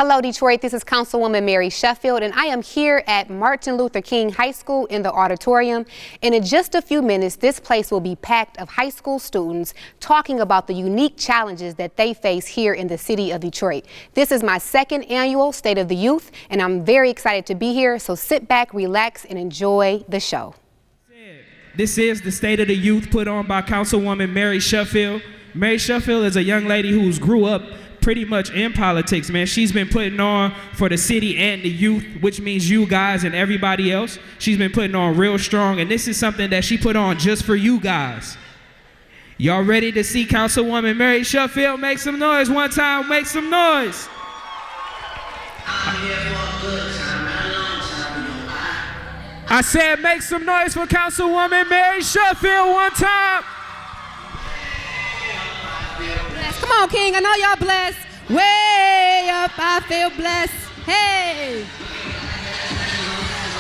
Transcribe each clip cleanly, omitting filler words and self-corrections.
Hello, Detroit. This is Councilwoman Mary Sheffield, and I am here at Martin Luther King High School in the auditorium. And in just a few minutes, this place will be packed of high school students talking about the unique challenges that they face here in the city of Detroit. This is my second annual State of the Youth, and I'm very excited to be here. So sit back, relax, and enjoy the show. This is the State of the Youth put on by Councilwoman Mary Sheffield. Mary Sheffield is a young lady who's grew up pretty much in politics, man. She's been putting on for the city and the youth, which means you guys and everybody else. She's been putting on real strong, and this is something that she put on just for you guys. Y'all ready to see Councilwoman Mary Sheffield? Make some noise one time, make some noise. I said make some noise for Councilwoman Mary Sheffield one time. Come on, King, I know y'all blessed. Way up, I feel blessed. Hey.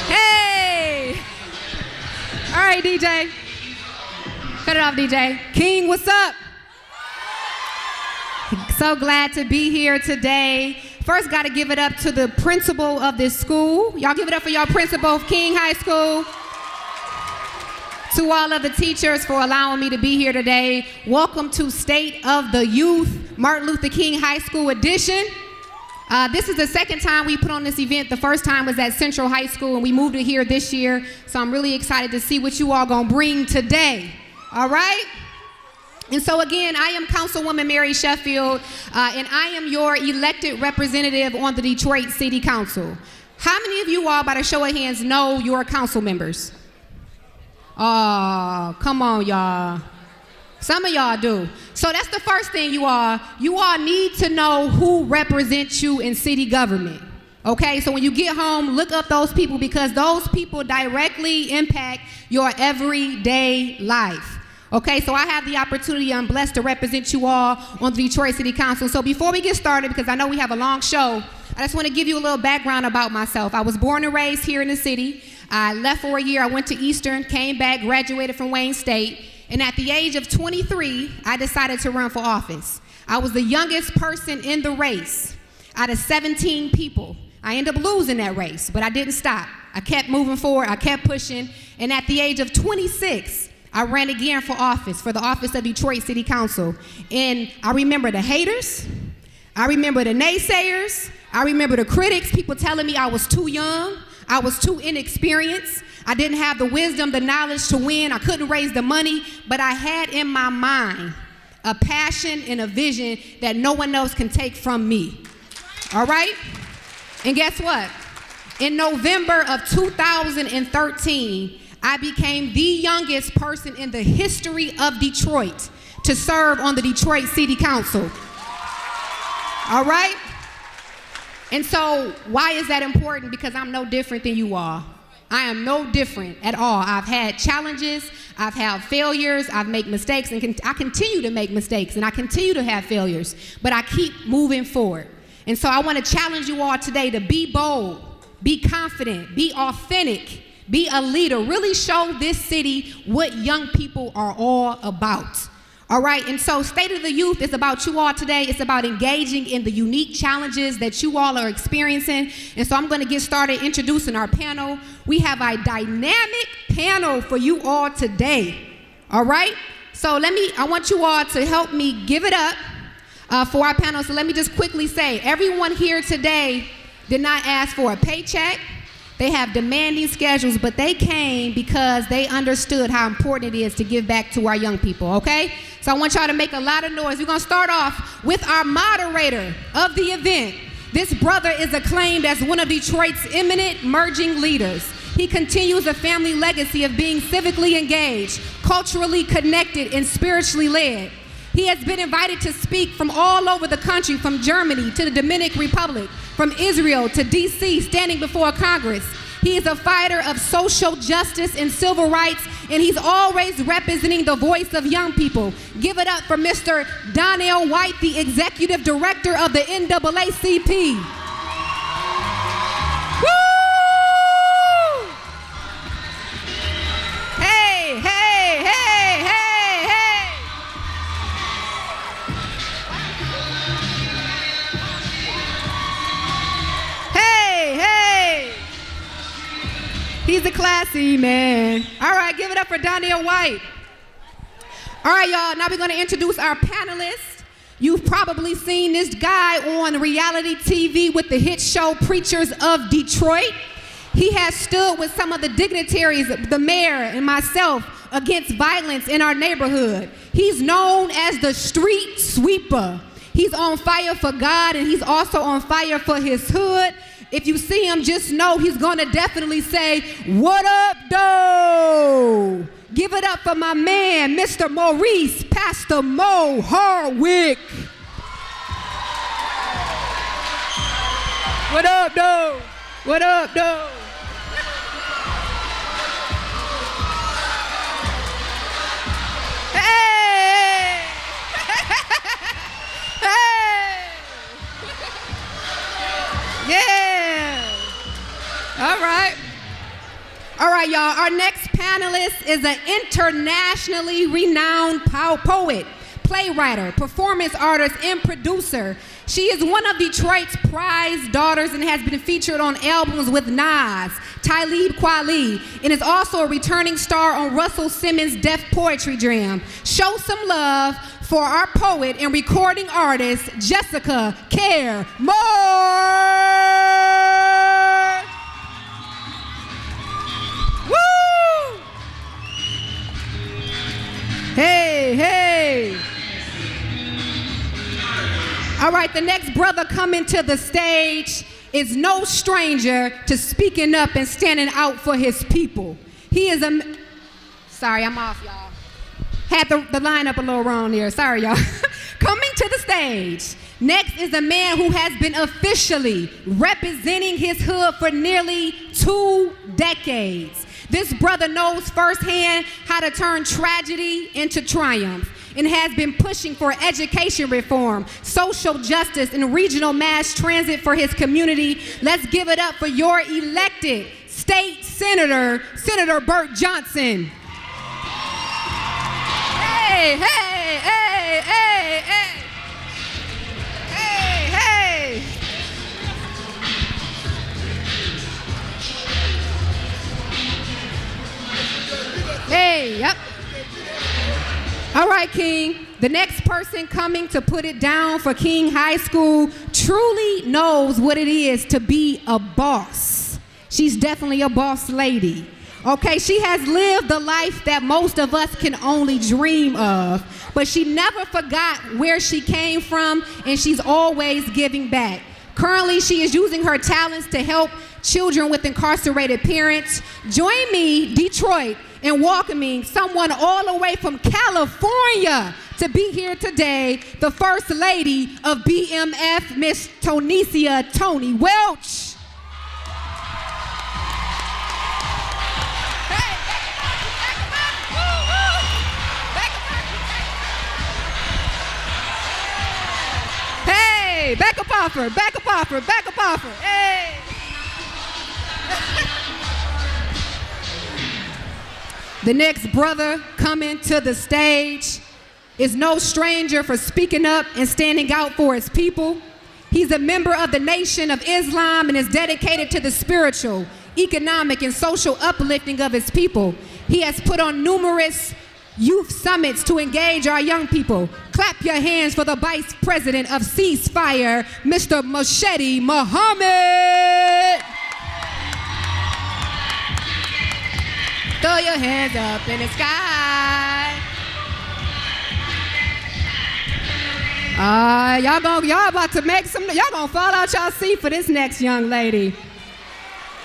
Hey. All right, DJ. Cut it off, DJ. King, what's up? So glad to be here today. First, got to give it up to the principal of this school. Y'all give it up for y'all principal of King High School. To all of the teachers for allowing me to be here today. Welcome to State of the Youth, Martin Luther King High School edition. This is the second time we put on this event. The first time was at Central High School, and we moved it here this year. So I'm really excited to see what you all gonna bring today, all right? And so again, I am Councilwoman Mary Sheffield, and I am your elected representative on the Detroit City Council. How many of you all, by the show of hands, know your council members? Oh, come on, y'all. Some of y'all do. So that's the first thing, you all need to know who represents you in city government. Okay, so when you get home, look up those people, because those people directly impact your everyday life. Okay, so I have the opportunity, I'm blessed to represent you all on the Detroit City Council. So before we get started, because I know we have a long show, I just want to give you a little background about myself. I was born and raised here in the city. I left for a year, I went to Eastern, came back, graduated from Wayne State, and at the age of 23, I decided to run for office. I was the youngest person in the race out of 17 people. I ended up losing that race, but I didn't stop. I kept moving forward, I kept pushing, and at the age of 26, I ran again for office, for the office of Detroit City Council. And I remember the haters, I remember the naysayers, I remember the critics, people telling me I was too young, I was too inexperienced, I didn't have the wisdom, the knowledge to win, I couldn't raise the money, but I had in my mind a passion and a vision that no one else can take from me, all right? And guess what? In November of 2013, I became the youngest person in the history of Detroit to serve on the Detroit City Council, all right? And so why is that important? Because I'm no different than you all. I am no different at all. I've had challenges, I've had failures, I've made mistakes, and I continue to make mistakes, and I continue to have failures, but I keep moving forward. And so I want to challenge you all today to be bold, be confident, be authentic, be a leader, really show this city what young people are all about. All right, and so State of the Youth is about you all today. It's about engaging in the unique challenges that you all are experiencing. And so I'm going to get started introducing our panel. We have a dynamic panel for you all today. All right, so I want you all to help me give it up for our panel. So let me just quickly say, everyone here today did not ask for a paycheck. They have demanding schedules, but they came because they understood how important it is to give back to our young people, okay? So I want y'all to make a lot of noise. We're gonna start off with our moderator of the event. This brother is acclaimed as one of Detroit's eminent emerging leaders. He continues a family legacy of being civically engaged, culturally connected, and spiritually led. He has been invited to speak from all over the country, from Germany to the Dominican Republic, from Israel to DC, standing before Congress. He is a fighter of social justice and civil rights, and he's always representing the voice of young people. Give it up for Mr. DONNELL R, the Executive Director of the NAACP. Woo! Hey, hey, hey, hey, hey! classy man. All right, give it up for Donnell White. All right, y'all, now we're going to introduce our panelists. You've probably seen this guy on reality TV with the hit show Preachers of Detroit. He has stood with some of the dignitaries, the mayor and myself, against violence in our neighborhood. He's known as the street sweeper. He's on fire for God, and he's also on fire for his hood. If you see him, just know he's gonna definitely say, "What up, though?" Give it up for my man, Mr. Maurice, Pastor Mo Hardwick. What up, though? What up, though? Hey! Hey! Yeah! All right. All right, y'all. Our next panelist is an internationally renowned poet, playwright, performance artist, and producer. She is one of Detroit's prized daughters and has been featured on albums with Nas, Talib Kweli, and is also a returning star on Russell Simmons' Def Poetry Jam. Show some love for our poet and recording artist, Jessica Kierra Sheard. Woo! Hey, hey. All right, the next brother coming to the stage is no stranger to speaking up and standing out for his people. He is a, sorry, I'm off, y'all. Had the line up a little wrong there, sorry, y'all. Coming to the stage, next is a man who has been officially representing his hood for nearly 2 decades. This brother knows firsthand how to turn tragedy into triumph and has been pushing for education reform, social justice, and regional mass transit for his community. Let's give it up for your elected state senator, Senator Burt Johnson. Hey, hey, hey, hey, hey. Hey, hey. Hey, yep. All right, King. The next person coming to put it down for King High School truly knows what it is to be a boss. She's definitely a boss lady. Okay, she has lived the life that most of us can only dream of, but she never forgot where she came from, and she's always giving back. Currently, she is using her talents to help children with incarcerated parents. Join me, Detroit, in welcoming someone all the way from California to be here today, the First Lady of BMF, Miss Tonesia Tony Welch. Hey, back up off her, back up off her, back up off her. Hey. The next brother coming to the stage is no stranger for speaking up and standing out for his people. He's a member of the Nation of Islam and is dedicated to the spiritual, economic, and social uplifting of his people. He has put on numerous youth summits to engage our young people. Clap your hands for the Vice President of Ceasefire, Mr. Machete Muhammad. Throw your hands up in the sky. Y'all about to make some, y'all gonna fall out y'all seat for this next young lady.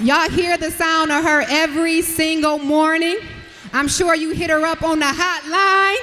Y'all hear the sound of her every single morning. I'm sure you hit her up on the hotline.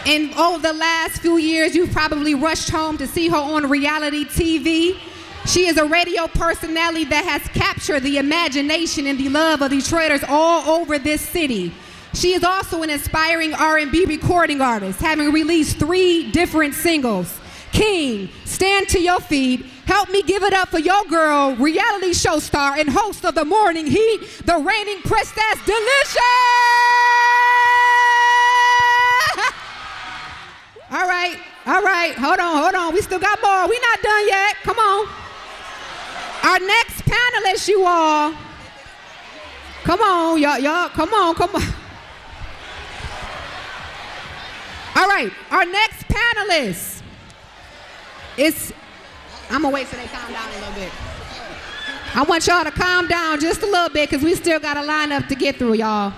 And over the last few years, you've probably rushed home to see her on reality TV. She is a radio personality that has captured the imagination and the love of Detroiters all over this city. She is also an inspiring R&B recording artist, having released 3 different singles. King, stand to your feet. Help me give it up for your girl, reality show star and host of the Morning Heat, the reigning princess, Deelishes! All right, hold on. We still got more. We're not done yet. Come on. Our next panelist, you all, Come on, y'all, come on. All right, our next panelist is, I'm gonna wait till they calm down a little bit. I want y'all to calm down just a little bit because we still got a lineup to get through, y'all.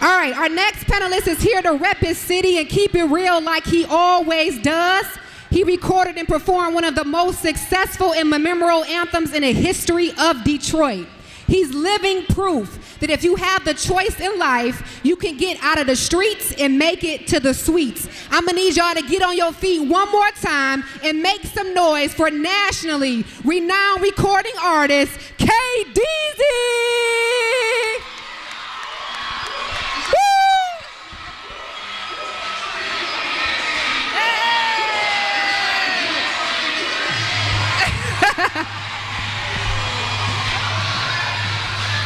All right, our next panelist is here to rep his city and keep it real like he always does. He recorded and performed one of the most successful and memorable anthems in the history of Detroit. He's living proof that if you have the choice in life, you can get out of the streets and make it to the suites. I'm gonna need y'all to get on your feet one more time and make some noise for nationally renowned recording artist, Deezy.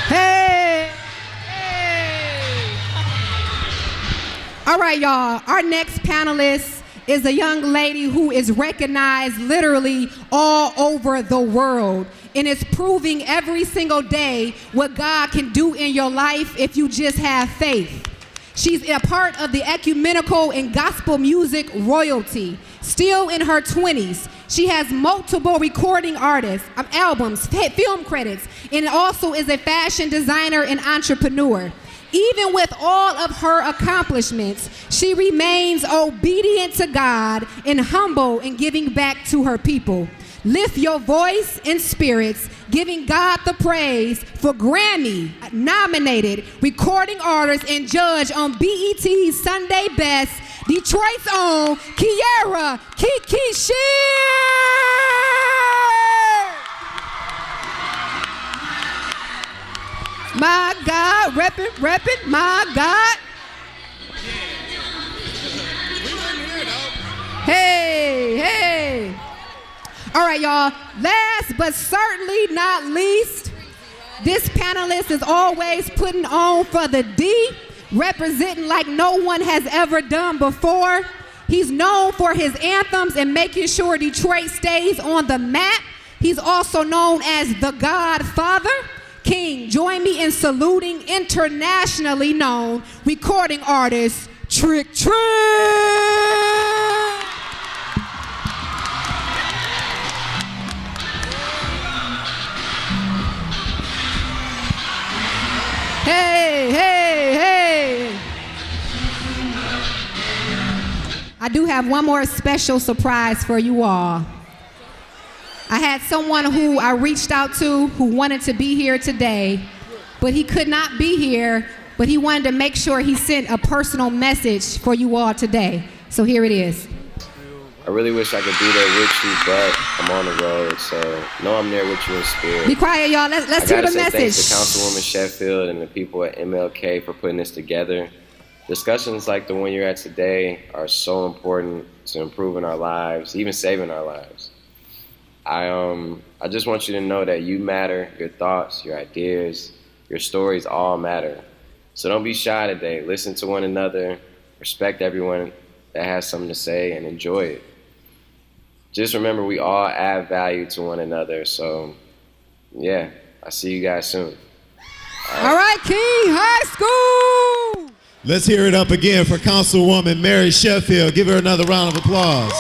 Hey! All right, y'all. Our next panelist is a young lady who is recognized literally all over the world and is proving every single day what God can do in your life if you just have faith. She's a part of the ecumenical and gospel music royalty. Still in her 20s, she has multiple recording albums, film credits, and also is a fashion designer and entrepreneur. Even with all of her accomplishments, she remains obedient to God and humble in giving back to her people. Lift your voice and spirits, giving God the praise for Grammy-nominated recording artist and judge on BET's Sunday Best, Detroit's own Kierra Sheard. My God, reppin', my God. Hey. All right, y'all. Last but certainly not least, this panelist is always putting on for the D, representing like no one has ever done before. He's known for his anthems and making sure Detroit stays on the map. He's also known as the Godfather. King, join me in saluting internationally known recording artist Trick. Hey. I do have one more special surprise for you all. I had someone who I reached out to who wanted to be here today, but he could not be here, but he wanted to make sure he sent a personal message for you all today. So here it is. I really wish I could be there with you, but I'm on the road, so know I'm there with you in spirit. Be quiet, y'all. Let's hear the message. Thanks to Councilwoman Sheffield and the people at MLK for putting this together. Discussions like the one you're at today are so important to improving our lives, even saving our lives. I just want you to know that you matter, your thoughts, your ideas, your stories all matter. So don't be shy today. Listen to one another, respect everyone that has something to say, and enjoy it. Just remember, we all add value to one another. So, yeah, I'll see you guys soon. All right, King High School. Let's hear it up again for Councilwoman Mary Sheffield. Give her another round of applause.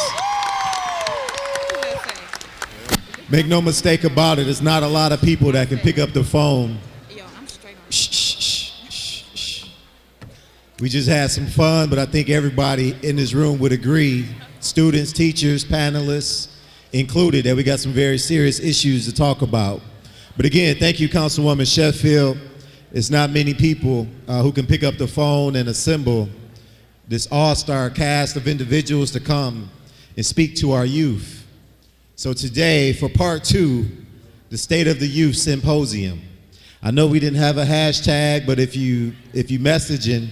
Make no mistake about it, there's not a lot of people that can pick up the phone. Shh. We just had some fun, but I think everybody in this room would agree, students, teachers, panelists included, that we got some very serious issues to talk about. But again, thank you, Councilwoman Sheffield. It's not many people who can pick up the phone and assemble this all-star cast of individuals to come and speak to our youth. So today, for part 2, the State of the Youth Symposium. I know we didn't have a hashtag, but if you messaging,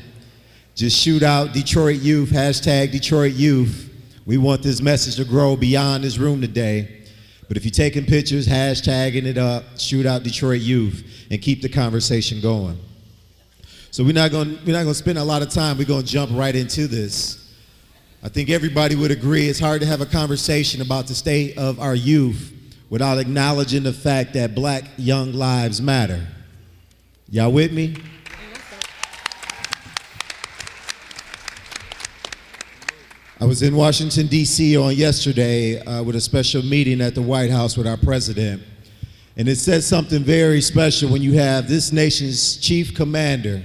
just shoot out Detroit Youth, hashtag Detroit Youth. We want this message to grow beyond this room today. But if you're taking pictures, hashtagging it up, shoot out Detroit Youth and keep the conversation going. So we're not going to spend a lot of time. We're going to jump right into this. I think everybody would agree it's hard to have a conversation about the state of our youth without acknowledging the fact that black young lives matter. Y'all with me? I was in Washington, D.C. on yesterday with a special meeting at the White House with our president. And it says something very special when you have this nation's chief commander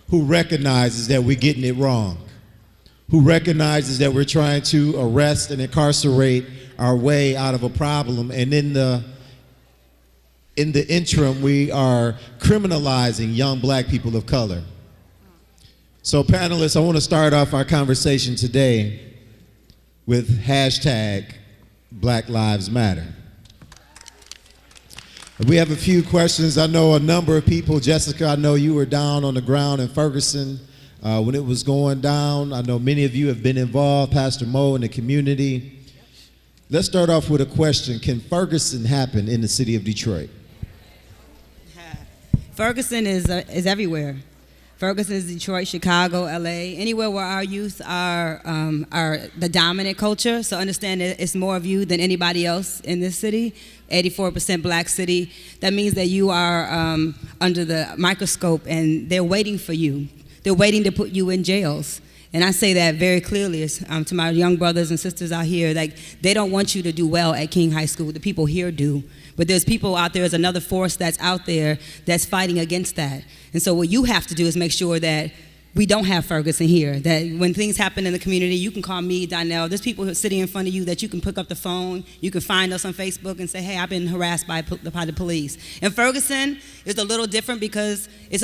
who recognizes that we're getting it wrong, who recognizes that we're trying to arrest and incarcerate our way out of a problem. And in the interim, we are criminalizing young black people of color. So panelists, I want to start off our conversation today with hashtag Black Lives Matter. We have a few questions. I know a number of people. Jessica, I know you were down on the ground in Ferguson when it was going down. I know many of you have been involved, Pastor Mo, in the community. Let's start off with a question. Can Ferguson happen in the city of Detroit? Ferguson is everywhere. Ferguson is Detroit, Chicago, LA, anywhere where our youth are the dominant culture. So understand that it's more of you than anybody else in this city. 84% black city. That means that you are under the microscope and they're waiting for you. They're waiting to put you in jails. And I say that very clearly to my young brothers and sisters out here. Like, they don't want you to do well at King High School. The people here do. But there's people out there, there's another force that's out there that's fighting against that. And so what you have to do is make sure that we don't have Ferguson here, that when things happen in the community, you can call me, Donnell. There's people sitting in front of you that you can pick up the phone. You can find us on Facebook and say, hey, I've been harassed by the police. And Ferguson is a little different because it's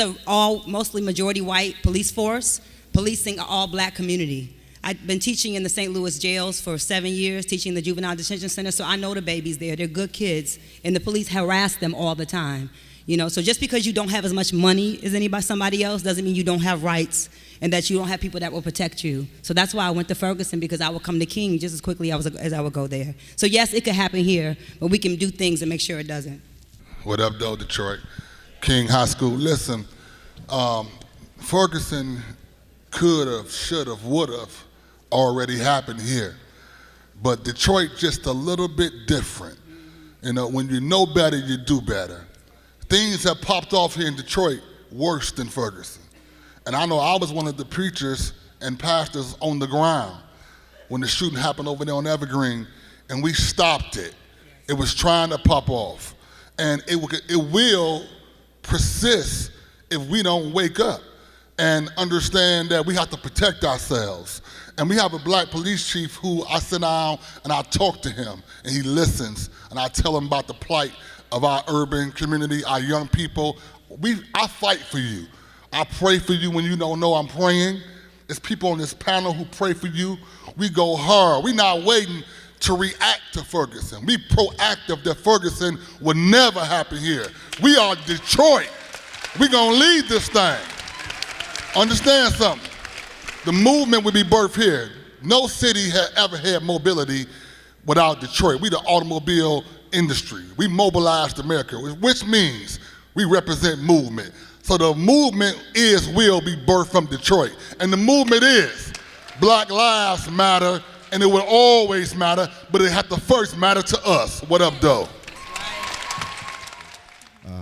mostly majority white police force policing an all black community. I've been teaching in the St. Louis jails for 7 years, teaching the juvenile detention center, so I know the babies there. They're good kids, and the police harass them all the time. You know, so just because you don't have as much money as somebody else doesn't mean you don't have rights and that you don't have people that will protect you. So that's why I went to Ferguson, because I would come to King just as quickly as I would go there. So yes, it could happen here, but we can do things and make sure it doesn't. What up, though, Detroit? King High School. Listen, Ferguson could have, should have, would have already happened here. But Detroit just a little bit different. You know, when you know better, you do better. Things have popped off here in Detroit worse than Ferguson. And I know I was one of the preachers and pastors on the ground when the shooting happened over there on Evergreen, and we stopped it. It was trying to pop off. And it will persist if we don't wake up and understand that we have to protect ourselves. And we have a black police chief who I sit down and I talk to him, and he listens, and I tell him about the plight of our urban community, our young people. I fight for you. I pray for you when you don't know I'm praying. There's people on this panel who pray for you. We go hard. We're not waiting to react to Ferguson. We proactive that Ferguson will never happen here. We are Detroit. We're gonna lead this thing. Understand something. The movement would be birthed here. No city had ever had mobility without Detroit. We the automobile industry. We mobilized America, which means we represent movement. So the movement will be birthed from Detroit. And the movement is Black Lives Matter, and it will always matter, but it has to first matter to us. What up, though?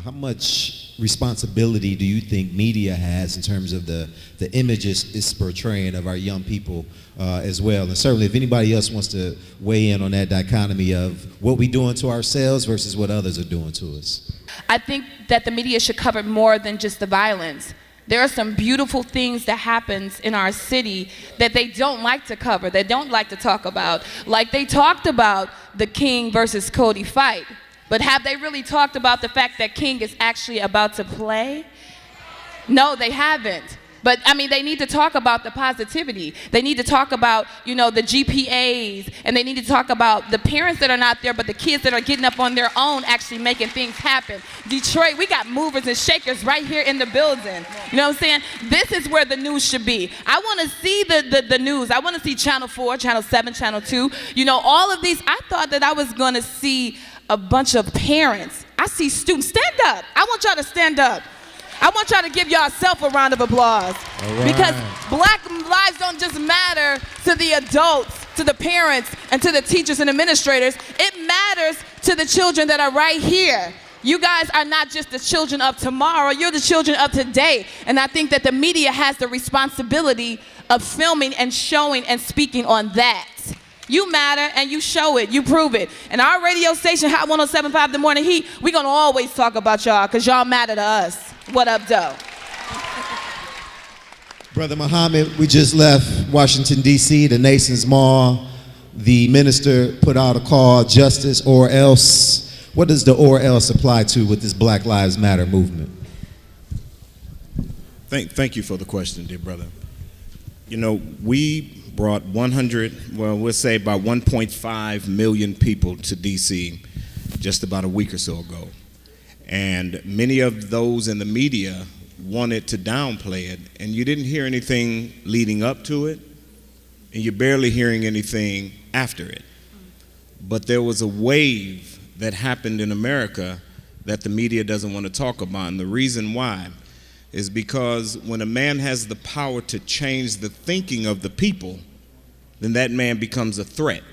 How much responsibility do you think media has in terms of the images it's portraying of our young people as well? And certainly if anybody else wants to weigh in on that dichotomy of what we're doing to ourselves versus what others are doing to us. I think that the media should cover more than just the violence. There are some beautiful things that happens in our city that they don't like to cover, they don't like to talk about. Like they talked about the King versus Cody fight. But have they really talked about the fact that King is actually about to play? No, they haven't. But I mean, they need to talk about the positivity. They need to talk about, you know, the GPAs, and they need to talk about the parents that are not there, but the kids that are getting up on their own actually making things happen. Detroit, we got movers and shakers right here in the building. You know what I'm saying? This is where the news should be. I want to see the news. I want to see Channel 4, Channel 7, Channel 2. You know, all of these, I thought that I was going to see a bunch of parents. I see students. Stand up. I want y'all to stand up. I want y'all to give yourself a round of applause. Right. Because black lives don't just matter to the adults, to the parents, and to the teachers and administrators. It matters to the children that are right here. You guys are not just the children of tomorrow, you're the children of today. And I think that the media has the responsibility of filming and showing and speaking on that. You matter and you show it, you prove it. And our radio station, Hot 107.5 The Morning Heat, we're gonna always talk about y'all because y'all matter to us. What up, though? Brother Muhammad, we just left Washington, D.C., the Nation's Mall. The minister put out a call, justice or else. What does the or else apply to with this Black Lives Matter movement? Thank you for the question, dear brother. You know, we brought we'll say about 1.5 million people to D.C. just about a week or so ago. And many of those in the media wanted to downplay it, and you didn't hear anything leading up to it, and you're barely hearing anything after it. But there was a wave that happened in America that the media doesn't want to talk about. And the reason why is because when a man has the power to change the thinking of the people, then that man becomes a threat.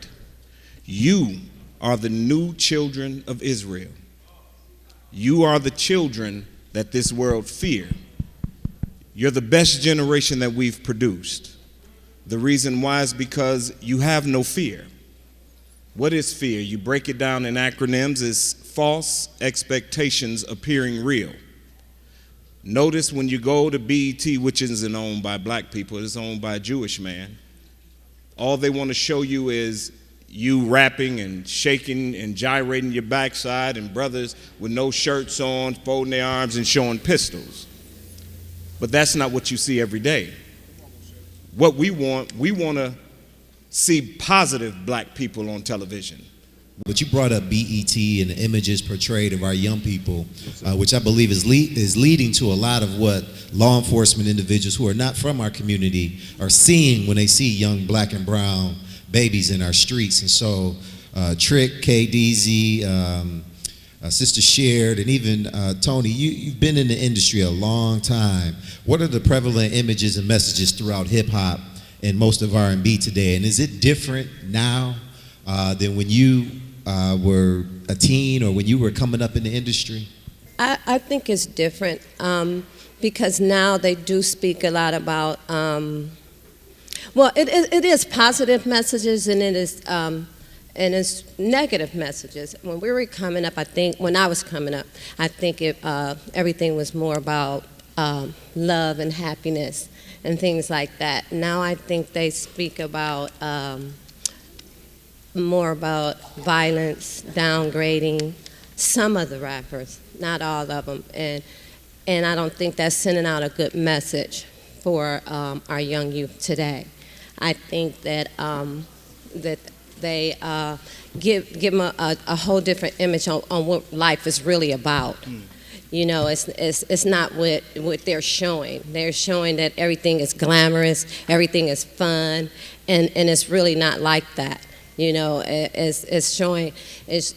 You are the new children of Israel. You are the children that this world fear. You're the best generation that we've produced. The reason why is because you have no fear. What is fear? You break it down in acronyms as false expectations appearing real. Notice when you go to BET, which isn't owned by black people, it's owned by a Jewish man, all they want to show you is you rapping and shaking and gyrating your backside and brothers with no shirts on, folding their arms and showing pistols. But that's not what you see every day. What we want to see positive black people on television. But you brought up BET and the images portrayed of our young people, which I believe is leading to a lot of what law enforcement individuals who are not from our community are seeing when they see young black and brown babies in our streets. And so Trick, Deezy, Sister Sheard, and even Tony, you've been in the industry a long time. What are the prevalent images and messages throughout hip hop and most of R&B today? And is it different now than when you were a teen or when you were coming up in the industry? I think it's different because now they do speak a lot about, well, it is positive messages and it is and it's negative messages. When we were coming up, when I was coming up, I think everything was more about love and happiness and things like that. Now I think they speak about more about violence, downgrading, some of the rappers, not all of them, and I don't think that's sending out a good message for our young youth today. I think that that they give them a whole different image on what life is really about. You know, it's not what they're showing. They're showing that everything is glamorous, everything is fun, and it's really not like that. You know, it's showing,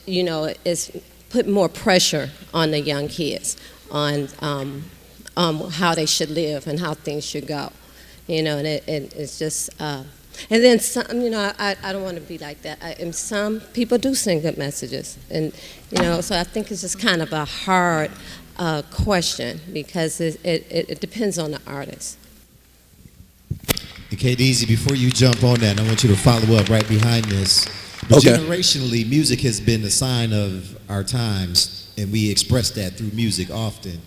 you know, it's put more pressure on the young kids on how they should live and how things should go. You know, and it's just, and then some, you know, I don't want to be like that. And some people do send good messages, and you know, so I think it's just kind of a hard question because it depends on the artist. Okay, Deezy, before you jump on that, I want you to follow up right behind this. But okay. Generationally, music has been a sign of our times, and we express that through music often.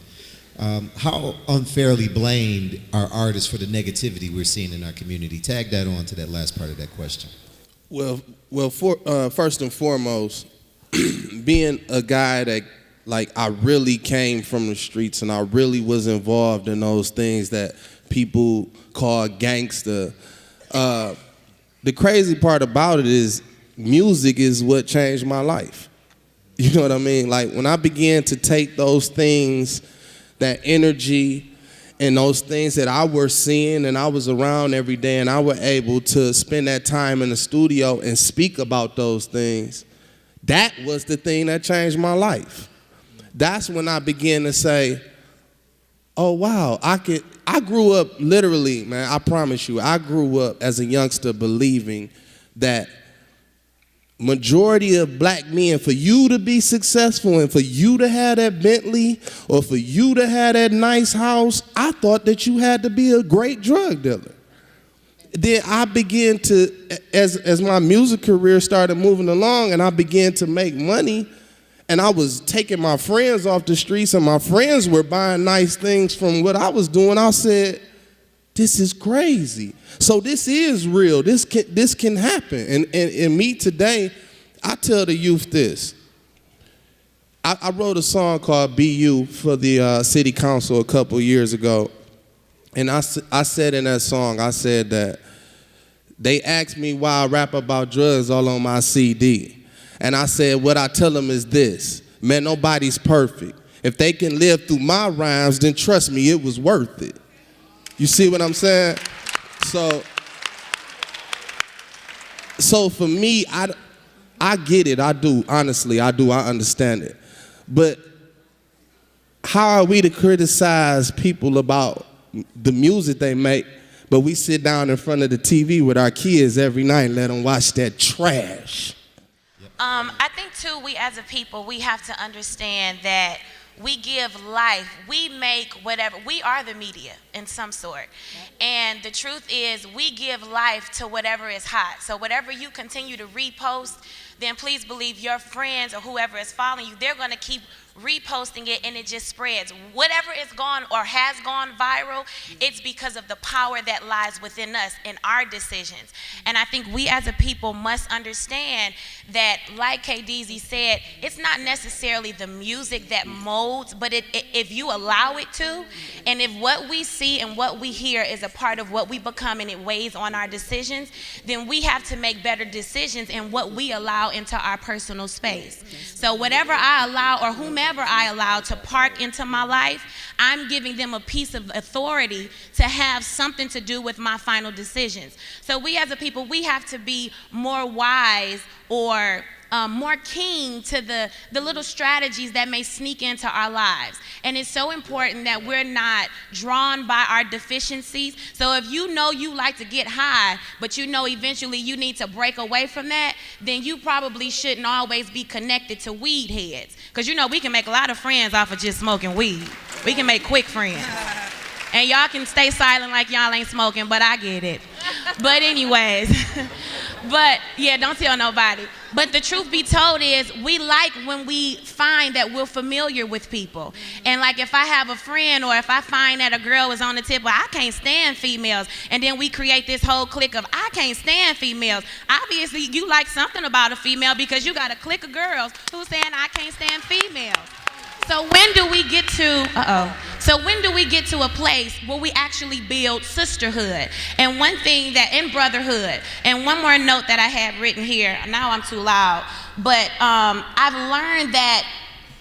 How unfairly blamed are artists for the negativity we're seeing in our community? Tag that on to that last part of that question. Well, first and foremost, being a guy that, like, I really came from the streets and I really was involved in those things that people call gangster. The crazy part about it is music is what changed my life. You know what I mean? Like, when I began to take those things, that energy and those things that I was seeing and I was around every day, and I was able to spend that time in the studio and speak about those things, that was the thing that changed my life. That's when I began to say, oh, wow, I grew up literally, man, I promise you, I grew up as a youngster believing that majority of black men, for you to be successful and for you to have that Bentley or for you to have that nice house, I thought that you had to be a great drug dealer. Then I began to, as my music career started moving along and I began to make money, and I was taking my friends off the streets and my friends were buying nice things from what I was doing, I said, this is crazy. So this is real. This can happen. And me today, I tell the youth this. I wrote a song called Be You for the city council a couple years ago. And I said in that song, I said that they asked me why I rap about drugs all on my CD. And I said, what I tell them is this: man, nobody's perfect. If they can live through my rhymes, then trust me, it was worth it. You see what I'm saying? So for me, I get it. I do. Honestly, I do. I understand it. But how are we to criticize people about the music they make, but we sit down in front of the TV with our kids every night and let them watch that trash? I think, too, we as a people, we have to understand that we give life, we make whatever, we are the media in some sort. And the truth is, we give life to whatever is hot. So whatever you continue to repost, then please believe your friends or whoever is following you, they're gonna keep reposting it, and it just spreads. Whatever is gone or has gone viral, it's because of the power that lies within us and our decisions. And I think we as a people must understand that, like Deezy said, it's not necessarily the music that molds, but if you allow it to, and if what we see and what we hear is a part of what we become and it weighs on our decisions, then we have to make better decisions in what we allow into our personal space. So whatever I allow or whomever I allow to park into my life, I'm giving them a piece of authority to have something to do with my final decisions. So we as a people, we have to be more wise or more keen to the little strategies that may sneak into our lives. And it's so important that we're not drawn by our deficiencies. So if you know you like to get high, but you know eventually you need to break away from that, then you probably shouldn't always be connected to weed heads. Because you know we can make a lot of friends off of just smoking weed. We can make quick friends. And y'all can stay silent like y'all ain't smoking, but I get it. But anyways, but yeah, don't tell nobody. But the truth be told is, we like when we find that we're familiar with people. And like if I have a friend or if I find that a girl is on the tip, well, I can't stand females. And then we create this whole clique of, I can't stand females. Obviously, you like something about a female because you got a clique of girls who's saying, I can't stand females. So when do we get to a place where we actually build sisterhood? And one thing that, in brotherhood, and one more note that I had written here, now I'm too loud, but I've learned that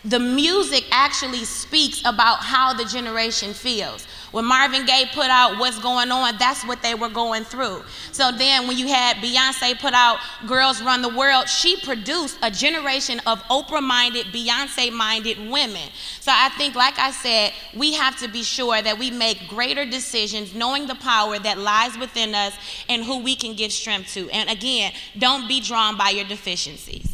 the music actually speaks about how the generation feels. When Marvin Gaye put out What's Going On, that's what they were going through. So then when you had Beyonce put out Girls Run the World, she produced a generation of Oprah-minded, Beyonce-minded women. So I think, like I said, we have to be sure that we make greater decisions, knowing the power that lies within us and who we can give strength to. And again, don't be drawn by your deficiencies.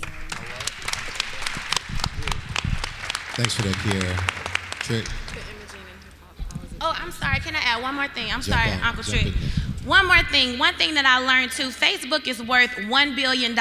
Thanks for that, Kierra. Trick. Oh, I'm sorry. Can I add one more thing? I'm sorry, Uncle Trick. One more thing. One thing that I learned too, Facebook is worth $1 billion.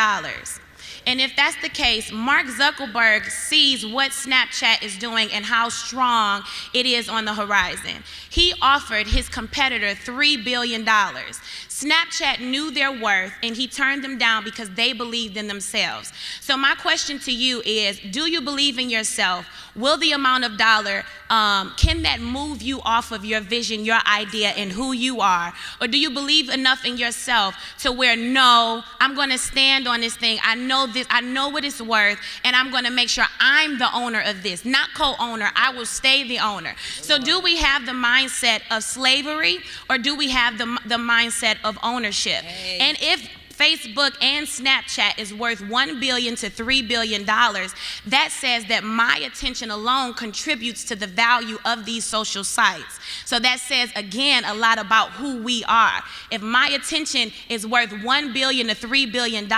And if that's the case, Mark Zuckerberg sees what Snapchat is doing and how strong it is on the horizon. He offered his competitor $3 billion. Snapchat knew their worth, and he turned them down because they believed in themselves. So my question to you is, do you believe in yourself? Will the amount of dollar, can that move you off of your vision, your idea, and who you are? Or do you believe enough in yourself to where, no, I'm gonna stand on this thing, I know this, I know what it's worth, and I'm gonna make sure I'm the owner of this, not co-owner, I will stay the owner. So do we have the mindset of slavery, or do we have the mindset of ownership? And if Facebook and Snapchat is worth $1 billion to $3 billion, that says that my attention alone contributes to the value of these social sites. So that says, again, a lot about who we are. If my attention is worth $1 billion to $3 billion,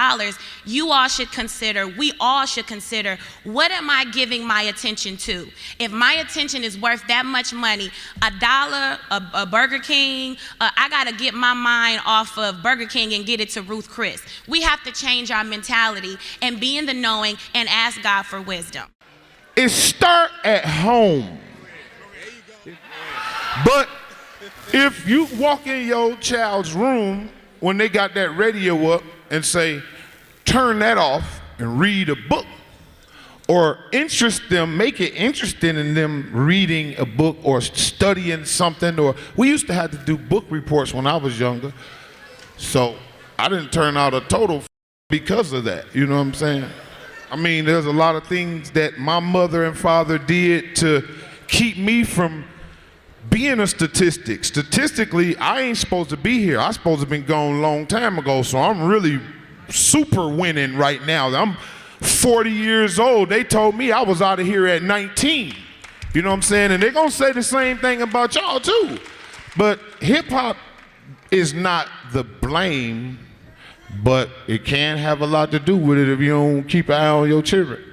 you all should consider, we all should consider, what am I giving my attention to? If my attention is worth that much money, $1, a Burger King, I gotta get my mind off of Burger King and get it to Ruth Chris. We have to change our mentality and be in the knowing and ask God for wisdom. It start at home. But if you walk in your child's room when they got that radio up and say, turn that off and read a book, or interest them, make it interesting in them reading a book or studying something, or we used to have to do book reports when I was younger. So I didn't turn out a total because of that, you know what I'm saying? I mean, there's a lot of things that my mother and father did to keep me from being a statistic. Statistically, I ain't supposed to be here. I supposed to have been gone a long time ago, so I'm really super winning right now. I'm 40 years old. They told me I was out of here at 19. You know what I'm saying? And they're gonna say the same thing about y'all too. But hip hop is not the blame, but it can have a lot to do with it if you don't keep an eye on your children.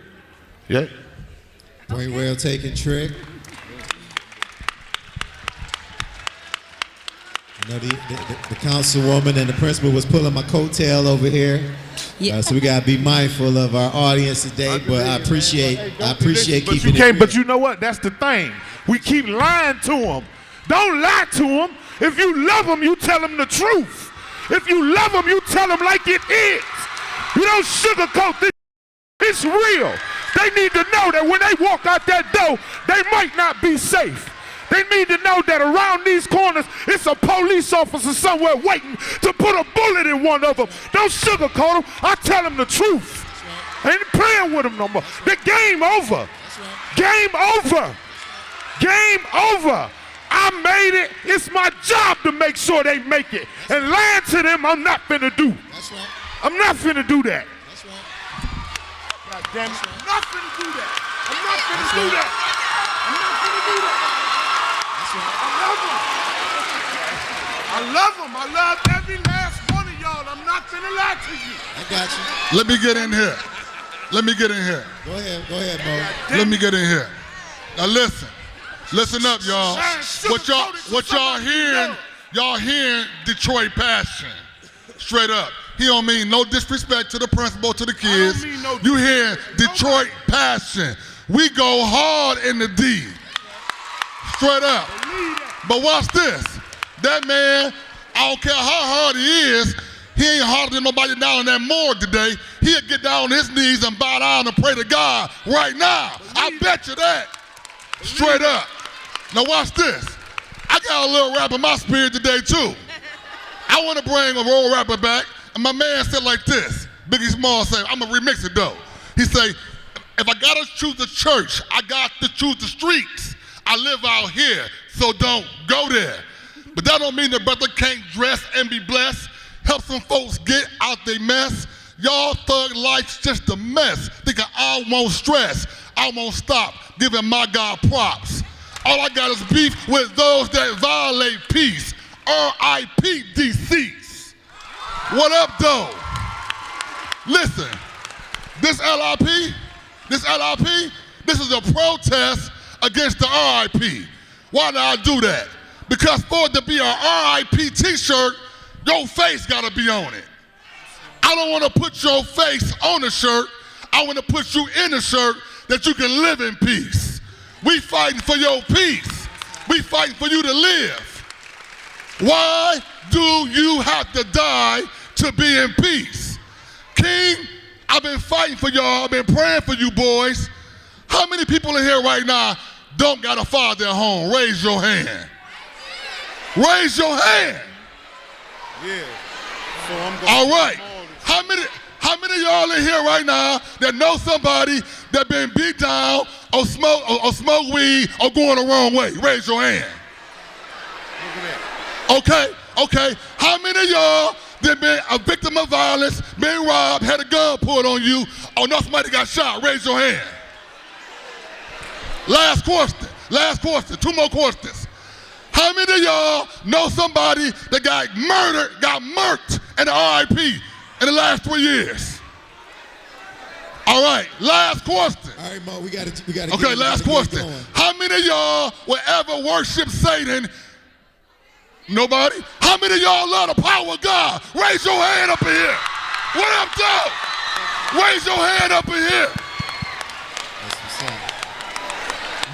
Yeah? Point well taken, Trick. You know, the councilwoman and the principal was pulling my coattail over here. Yeah. So we gotta be mindful of our audience today, but I appreciate keeping it real. But you know what? That's the thing. We keep lying to them. Don't lie to them. If you love them, you tell them the truth. If you love them, you tell them like it is. You don't sugarcoat this. It's real. They need to know that when they walk out that door, they might not be safe. They need to know that around these corners, it's a police officer somewhere waiting to put a bullet in one of them. Don't sugarcoat them. I tell them the truth. I ain't playing with them no more. The game over. Game over. Game over. I made it. It's my job to make sure they make it. And lying to them, I'm not finna do. That's right. I'm not finna do that. That's right. God damn it. I'm not finna do that. I'm not finna do that. I'm not finna do that. I love them. I love every last one of y'all. I'm not gonna lie to you. I got you. Let me get in here. Let me get in here. Go ahead, Mo. Let me get in here. Now listen up, y'all. What y'all hearing Detroit passion. Straight up. He don't mean no disrespect to the principal, to the kids. You hear Detroit passion. We go hard in the D. Straight up. But watch this. That man, I don't care how hard he is, he ain't harder than nobody down in that morgue today. He'll get down on his knees and bow down and pray to God right now. I bet you that. Straight up. Now watch this. I got a little rap in my spirit today too. I want to bring a roll rapper back, and my man said like this. Biggie Small said, I'm going to remix it though. He say, if I got to choose the church, I got to choose the streets. I live out here, so don't go there. But that don't mean the brother can't dress and be blessed. Help some folks get out their mess. Y'all thug life's just a mess. Thinking I won't stress, I won't stop giving my God props. All I got is beef with those that violate peace. R.I.P. DCs. What up, though? Listen, this LRP, this is a protest against the RIP. Why did I do that? Because for it to be a RIP t-shirt, your face gotta be on it. I don't wanna put your face on the shirt. I wanna put you in the shirt that you can live in peace. We fighting for your peace. We fighting for you to live. Why do you have to die to be in peace? King, I've been fighting for y'all. I've been praying for you boys. How many people in here right now don't got a father at home? Raise your hand. Raise your hand. Yeah. So I'm going. All right. How many of y'all in here right now that know somebody that been beat down or smoke weed or going the wrong way? Raise your hand. Look at that. Okay. How many of y'all then been a victim of violence, been robbed, had a gun pulled on you, or know somebody got shot? Raise your hand. Last question, 2 more questions. How many of y'all know somebody that got murked in the RIP in the last 3 years? All right, last question. All right, Mo, we got to. Okay, last question. How many of y'all will ever worship Satan? Nobody? How many of y'all love the power of God? Raise your hand up in here. What up, dog? Raise your hand up in here.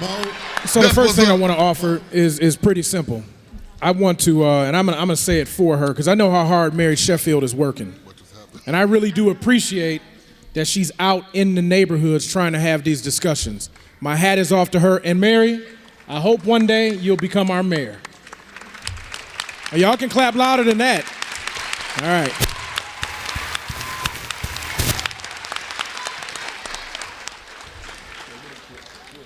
Mo. So the first thing I want to offer is pretty simple. I want to, and I'm gonna say it for her because I know how hard Mary Sheffield is working, and I really do appreciate that she's out in the neighborhoods trying to have these discussions. My hat is off to her. And Mary, I hope one day you'll become our mayor. And y'all can clap louder than that. All right.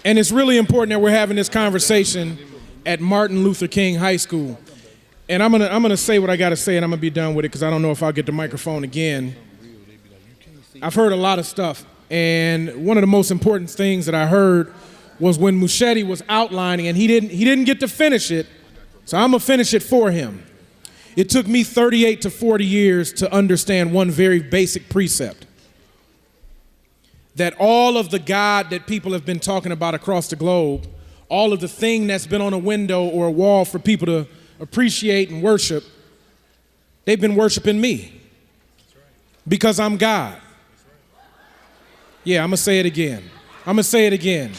And it's really important that we're having this conversation at Martin Luther King High School. And I'm gonna say what I gotta say, and I'm gonna be done with it because I don't know if I'll get the microphone again. I've heard a lot of stuff, and one of the most important things that I heard was when Muschetti was outlining, and he didn't get to finish it, so I'm gonna finish it for him. It took me 38 to 40 years to understand one very basic precept, that all of the God that people have been talking about across the globe, all of the thing that's been on a window or a wall for people to appreciate and worship, they've been worshiping me because I'm God. Yeah, I'm gonna say it again.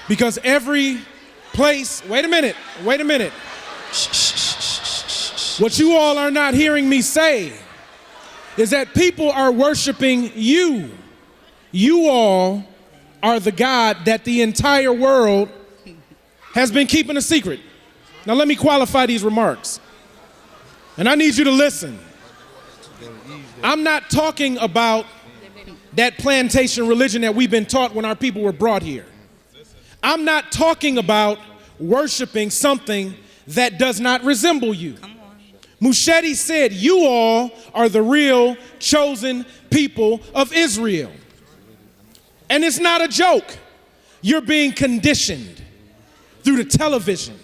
Because every place, wait a minute. What you all are not hearing me say is that people are worshiping you. You all are the God that the entire world has been keeping a secret. Now let me qualify these remarks. And I need you to listen. I'm not talking about that plantation religion that we've been taught when our people were brought here. I'm not talking about worshiping something that does not resemble you. Muschetti said, you all are the real chosen people of Israel. And it's not a joke. You're being conditioned through the television,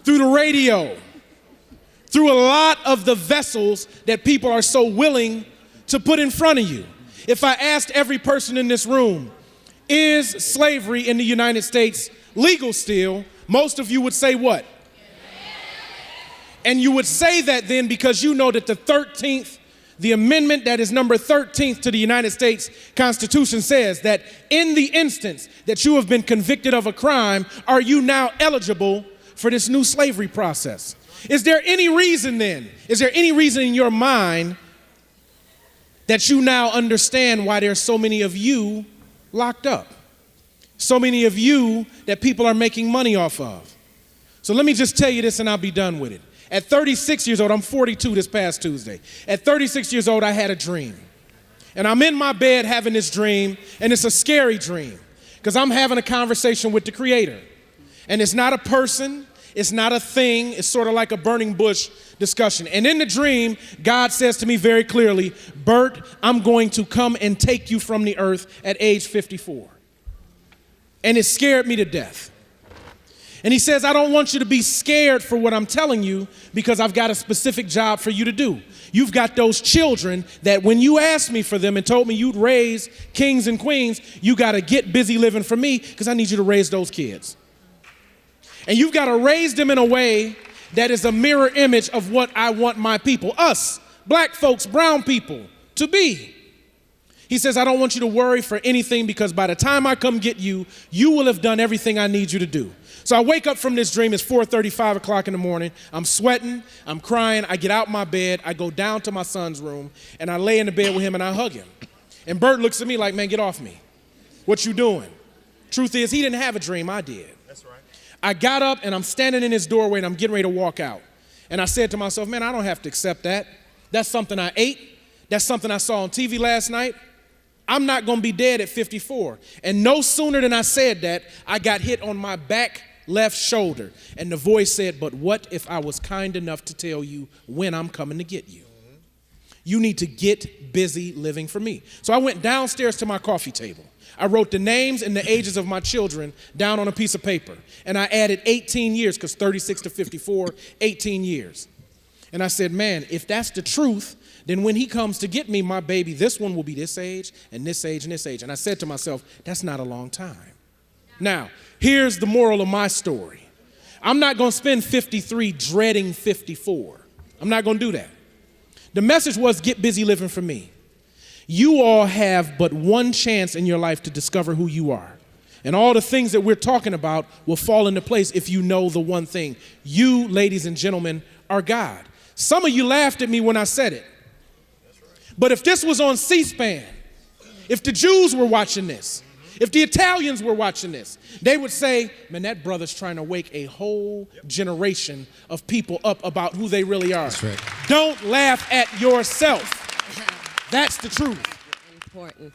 through the radio, through a lot of the vessels that people are so willing to put in front of you. If I asked every person in this room, is slavery in the United States legal still? Most of you would say what? And you would say that then because you know that the amendment that is number 13th to the United States Constitution says that in the instance that you have been convicted of a crime, are you now eligible for this new slavery process? Is there any reason in your mind that you now understand why there's so many of you locked up? So many of you that people are making money off of. So let me just tell you this and I'll be done with it. At 36 years old, I'm 42 this past Tuesday. At 36 years old, I had a dream. And I'm in my bed having this dream, and it's a scary dream because I'm having a conversation with the Creator. And it's not a person, it's not a thing, it's sort of like a burning bush discussion. And in the dream, God says to me very clearly, Bert, I'm going to come and take you from the earth at age 54. And it scared me to death. And he says, I don't want you to be scared for what I'm telling you because I've got a specific job for you to do. You've got those children that when you asked me for them and told me you'd raise kings and queens, you got to get busy living for me because I need you to raise those kids. And you've got to raise them in a way that is a mirror image of what I want my people, us, black folks, brown people, to be. He says, I don't want you to worry for anything because by the time I come get you, you will have done everything I need you to do. So I wake up from this dream, it's 4:30, 5 o'clock in the morning. I'm sweating, I'm crying, I get out my bed, I go down to my son's room, and I lay in the bed with him and I hug him. And Bert looks at me like, man, get off me. What you doing? Truth is, he didn't have a dream, I did. That's right. I got up and I'm standing in his doorway and I'm getting ready to walk out. And I said to myself, man, I don't have to accept that. That's something I ate. That's something I saw on TV last night. I'm not gonna be dead at 54. And no sooner than I said that, I got hit on my back left shoulder. And the voice said, but what if I was kind enough to tell you when I'm coming to get you? You need to get busy living for me. So I went downstairs to my coffee table. I wrote the names and the ages of my children down on a piece of paper. And I added 18 years, because 36 to 54, 18 years. And I said, man, if that's the truth, then when he comes to get me, my baby, this one will be this age, and this age, and this age. And I said to myself, that's not a long time. Now, here's the moral of my story. I'm not going to spend 53 dreading 54. I'm not going to do that. The message was, get busy living for me. You all have but one chance in your life to discover who you are. And all the things that we're talking about will fall into place if you know the one thing. You, ladies and gentlemen, are God. Some of you laughed at me when I said it. But if this was on C-SPAN, if the Jews were watching this, if the Italians were watching this, they would say, man, that brother's trying to wake a whole generation of people up about who they really are. That's right. Don't laugh at yourself. That's the truth. Important.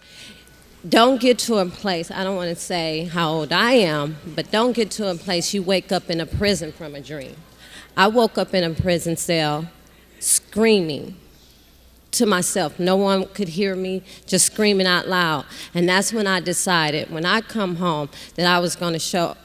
Don't get to a place, I don't want to say how old I am, but don't get to a place you wake up in a prison from a dream. I woke up in a prison cell screaming to myself. No one could hear me, just screaming out loud. And that's when I decided, when I come home, that I was going to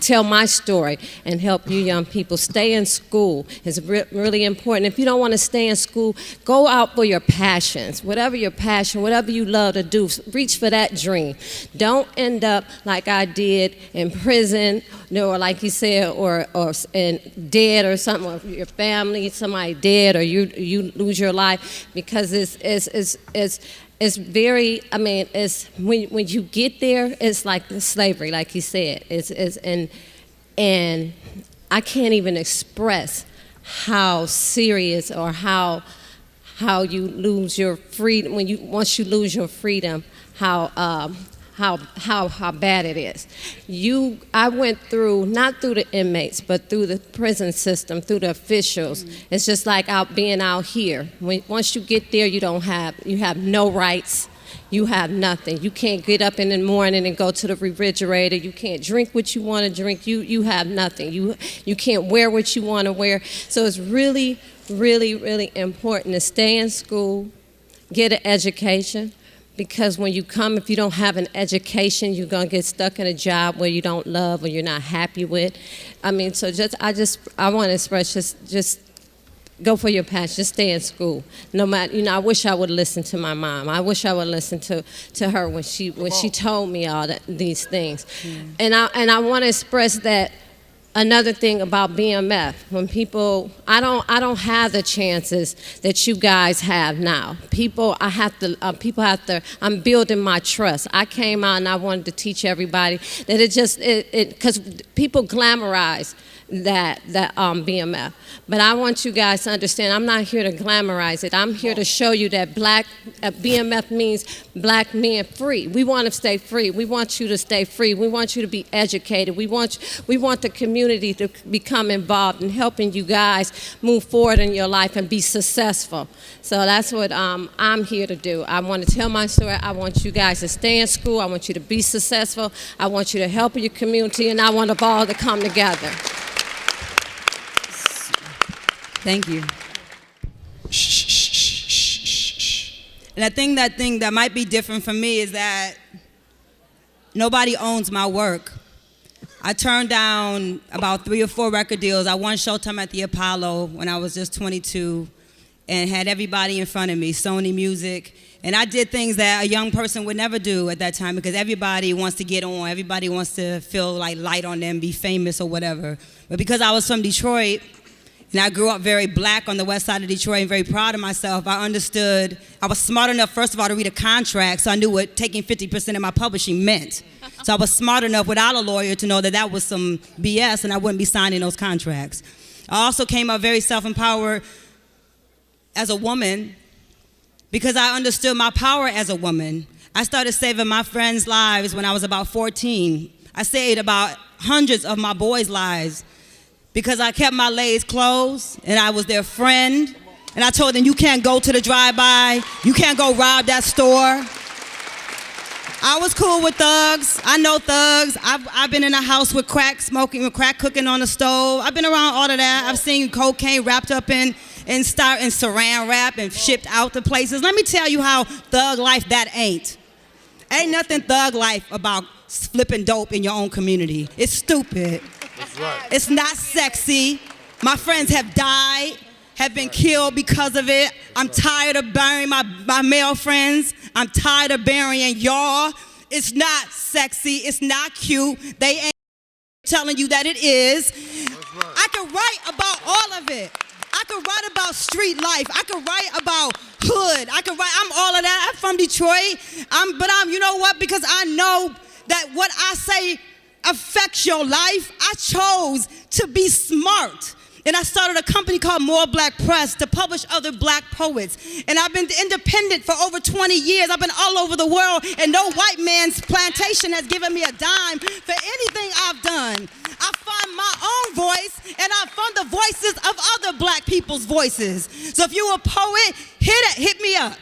tell my story and help you young people. Stay in school is really important. If you don't want to stay in school, go out for your passions. Whatever your passion, whatever you love to do, reach for that dream. Don't end up like I did in prison, or like you said, or dead or something, or your family, somebody dead, or you lose your life. Because it's very, I mean, it's when you get there, it's like slavery, like you said. And I can't even express how serious or how you lose your freedom once you lose your freedom, how bad it is. I went through, not through the inmates, but through the prison system, through the officials. Mm-hmm. It's just like being out here. Once you get there, you have no rights. You have nothing. You can't get up in the morning and go to the refrigerator. You can't drink what you want to drink. You have nothing. You can't wear what you want to wear. So it's really, really, really important to stay in school, get an education. Because when you come, if you don't have an education, you're going to get stuck in a job where you don't love or you're not happy with. I mean, so I want to express just go for your passion. Just stay in school. No matter, I wish I would listen to my mom. I wish I would listen to her when she told me all these things. Mm. And I want to express that. Another thing about BMF, when people don't have the chances that you guys have now. I'm building my trust. I came out and I wanted to teach everybody that because people glamorize that BMF. But I want you guys to understand, I'm not here to glamorize it. I'm here to show you that BMF means black men free. We want to stay free. We want you to stay free. We want you to be educated. We want the community to become involved in helping you guys move forward in your life and be successful. So that's what I'm here to do. I want to tell my story. I want you guys to stay in school. I want you to be successful. I want you to help your community, and I want us all to come together. Thank you. And I think that might be different for me is that nobody owns my work. I turned down about 3 or 4 record deals. I won Showtime at the Apollo when I was just 22 and had everybody in front of me, Sony Music. And I did things that a young person would never do at that time because everybody wants to get on. Everybody wants to feel like light on them, be famous or whatever. But because I was from Detroit, and I grew up very black on the west side of Detroit and very proud of myself, I understood, I was smart enough, first of all, to read a contract, so I knew what taking 50% of my publishing meant. So I was smart enough without a lawyer to know that was some BS and I wouldn't be signing those contracts. I also came up very self-empowered as a woman because I understood my power as a woman. I started saving my friends' lives when I was about 14. I saved about hundreds of my boys' lives because I kept my legs closed and I was their friend. And I told them, you can't go to the drive-by. You can't go rob that store. I was cool with thugs. I know thugs. I've been in a house with crack smoking, with crack cooking on the stove. I've been around all of that. I've seen cocaine wrapped up in and start in saran wrap and shipped out to places. Let me tell you how thug life that ain't. Ain't nothing thug life about flipping dope in your own community. It's stupid. That's right. It's not sexy. My friends have died, have been killed because of it. I'm tired of burying my male friends. I'm tired of burying y'all. It's not sexy. It's not cute. They ain't telling you that it is. Right. I could write about all of it. I could write about street life. I could write about hood. I'm all of that. I'm from Detroit. But you know what? Because I know that what I say affects your life. I chose to be smart. And I started a company called More Black Press to publish other black poets. And I've been independent for over 20 years. I've been all over the world, and no white man's plantation has given me a dime for anything I've done. I find my own voice, and I find the voices of other black people's voices. So if you're a poet, hit me up.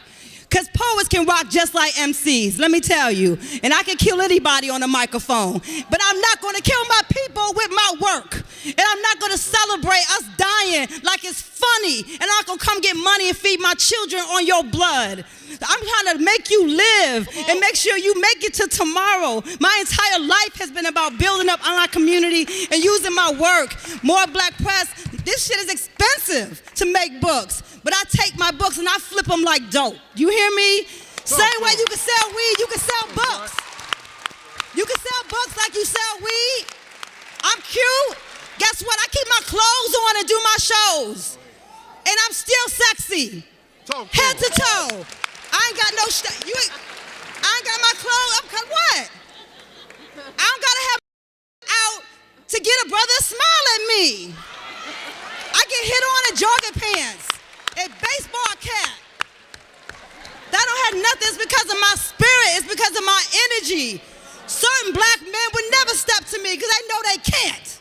Because poets can rock just like MCs, let me tell you. And I can kill anybody on a microphone. But I'm not going to kill my people with my work. And I'm not going to celebrate us dying like it's funny. And I'm not going to come get money and feed my children on your blood. I'm trying to make you live and make sure you make it to tomorrow. My entire life has been about building up our community and using my work. More Black Press, this shit is expensive to make books. But I take my books and I flip them like dope. You hear me? Same way you can sell weed, you can sell books. You can sell books like you sell weed. I'm cute. Guess what? I keep my clothes on and do my shows. And I'm still sexy. Head to toe. I ain't got no I ain't got my clothes. What? I don't gotta have out to get a brother to smile at me. I get hit on in jogging pants and baseball cap. That don't have nothing. It's because of my spirit. It's because of my energy. Certain black men would never step to me because they know they can't.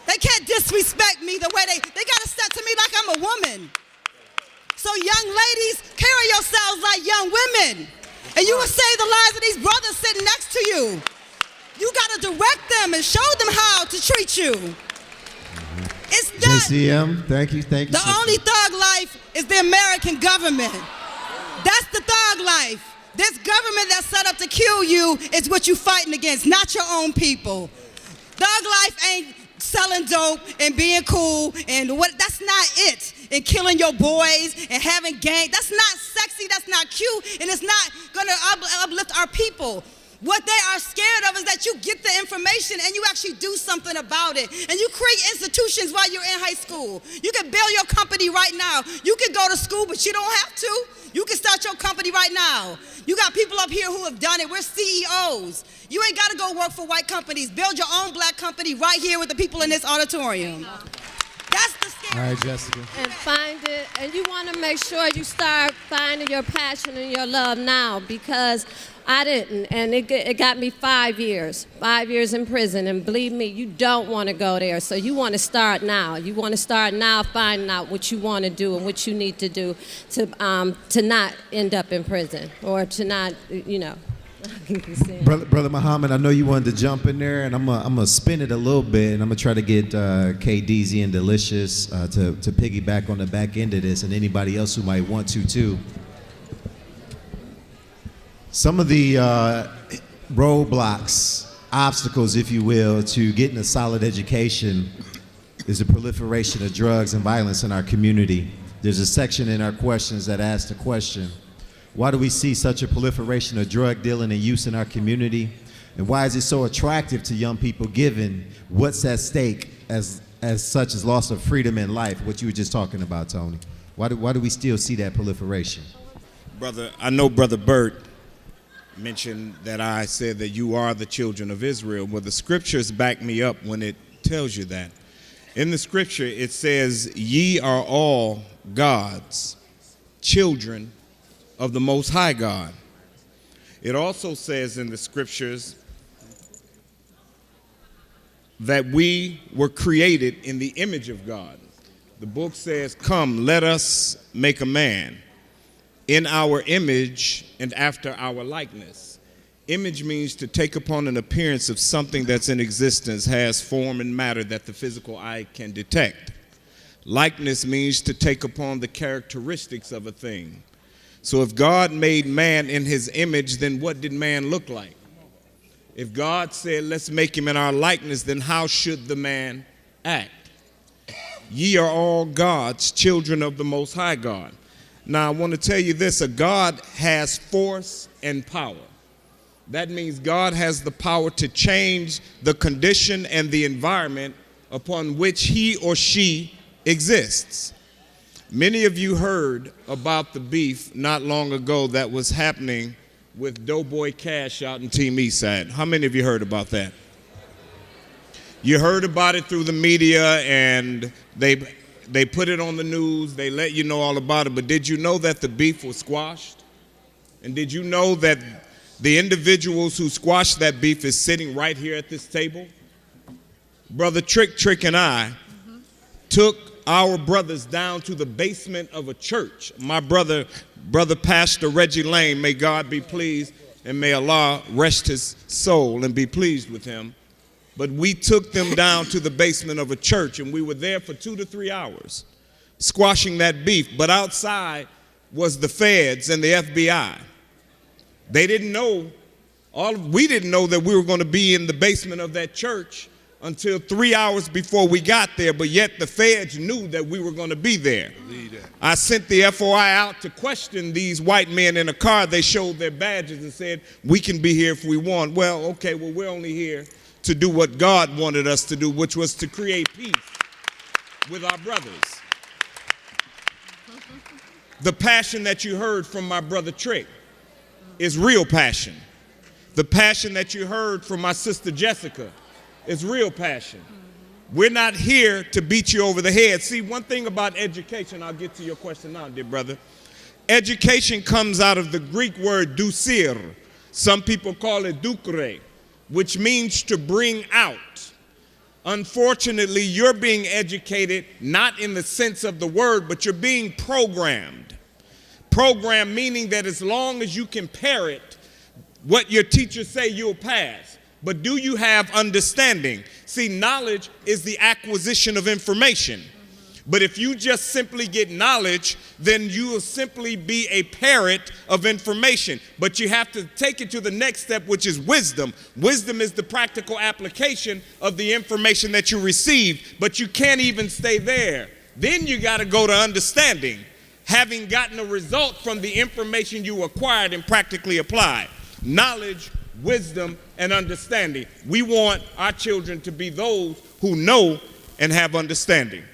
They can't disrespect me the way they gotta step to me like I'm a woman. So young ladies, carry yourselves like young women. And you will save the lives of these brothers sitting next to you. You gotta direct them and show them how to treat you. It's not. JCM, thank you. The only thug life is the American government. That's the thug life. This government that's set up to kill you is what you're fighting against, not your own people. Thug life ain't selling dope and being cool and what. That's not it. And killing your boys and having gang. That's not sexy. That's not cute. And it's not gonna uplift our people. What they are scared of is that you get the information and you actually do something about it. And you create institutions while you're in high school. You can build your company right now. You can go to school, but you don't have to. You can start your company right now. You got people up here who have done it. We're CEOs. You ain't got to go work for white companies. Build your own black company right here with the people in this auditorium. That's the scary. All right, Jessica. And find it, and you want to make sure you start finding your passion and your love now, because I didn't, and it got me 5 years. 5 years in prison, and believe me, you don't want to go there. So you want to start now. You want to start now finding out what you want to do and what you need to do to not end up in prison or to not, you know. Brother Muhammad, I know you wanted to jump in there, and I'm gonna spin it a little bit, and I'm gonna try to get Deezy and Deelishes to piggyback on the back end of this, and anybody else who might want to too. Some of the roadblocks, obstacles, if you will, to getting a solid education is the proliferation of drugs and violence in our community. There's a section in our questions that asks the question, why do we see such a proliferation of drug dealing and use in our community? And why is it so attractive to young people given what's at stake as such as loss of freedom and life, what you were just talking about, Tony? Why do we still see that proliferation? Brother, I know Brother Burt mentioned that I said that you are the children of Israel. Well, the scriptures back me up when it tells you that. In the scripture, it says, ye are all God's children of the Most High God. It also says in the scriptures that we were created in the image of God. The book says, come, let us make a man in our image and after our likeness. Image means to take upon an appearance of something that's in existence, has form and matter that the physical eye can detect. Likeness means to take upon the characteristics of a thing. So if God made man in his image, then what did man look like? If God said, let's make him in our likeness, then how should the man act? Ye are all gods, children of the Most High God. Now, I want to tell you this, a God has force and power. That means God has the power to change the condition and the environment upon which he or she exists. Many of you heard about the beef not long ago that was happening with Doughboy Cash out in Team Eastside. How many of you heard about that? You heard about it through the media, and they put it on the news, they let you know all about it, but did you know that the beef was squashed? And did you know that the individuals who squashed that beef is sitting right here at this table? Brother Trick and I took our brothers down to the basement of a church. My brother Pastor Reggie Lane, may God be pleased, and may Allah rest his soul and be pleased with him. But we took them down to the basement of a church, and we were there for 2 to 3 hours squashing that beef. But outside was the feds and the FBI. They didn't know, we didn't know that we were going to be in the basement of that church until 3 hours before we got there, but yet the feds knew that we were going to be there. I sent the FOI out to question these white men in a car. They showed their badges and said, we can be here if we want. Well, okay, well, we're only here to do what God wanted us to do, which was to create peace with our brothers. The passion that you heard from my brother Trick is real passion. The passion that you heard from my sister Jessica is real passion. We're not here to beat you over the head. See, one thing about education, I'll get to your question now, dear brother. Education comes out of the Greek word doucir. Some people call it doucre, which means to bring out. Unfortunately, you're being educated not in the sense of the word, but you're being programmed. Programmed meaning that as long as you can parrot what your teachers say, you'll pass. But do you have understanding? See, knowledge is the acquisition of information. But if you just simply get knowledge, then you will simply be a parrot of information. But you have to take it to the next step, which is wisdom. Wisdom is the practical application of the information that you receive, but you can't even stay there. Then you got to go to understanding, having gotten a result from the information you acquired and practically applied. Knowledge, wisdom, and understanding. We want our children to be those who know and have understanding.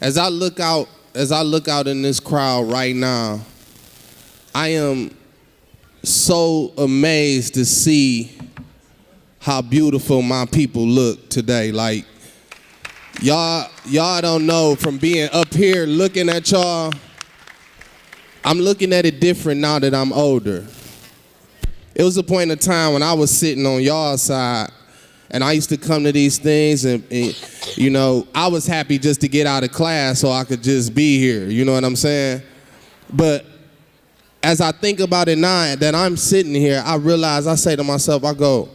As I look out in this crowd right now, I am so amazed to see how beautiful my people look today. Like, y'all don't know, from being up here looking at y'all, I'm looking at it different now that I'm older. It was a point in time when I was sitting on y'all's side, and I used to come to these things, and you know, I was happy just to get out of class so I could just be here, you know what I'm saying? But as I think about it now that I'm sitting here, I realize, I say to myself, I go,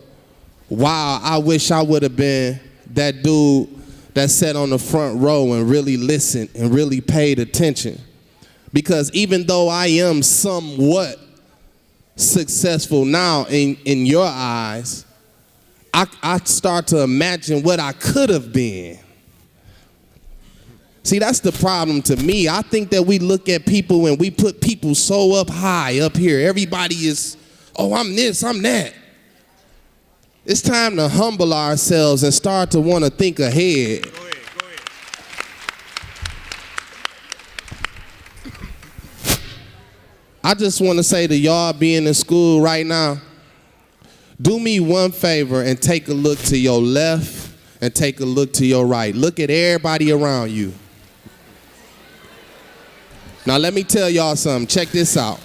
wow, I wish I would have been that dude that sat on the front row and really listened and really paid attention. Because even though I am somewhat successful now in your eyes, I start to imagine what I could have been. See, that's the problem to me. I think that we look at people and we put people so up high up here. Everybody is, oh, I'm this, I'm that. It's time to humble ourselves and start to want to think ahead. Go ahead. I just want to say to y'all being in school right now, do me one favor and take a look to your left and take a look to your right. Look at everybody around you. Now let me tell y'all something. Check this out.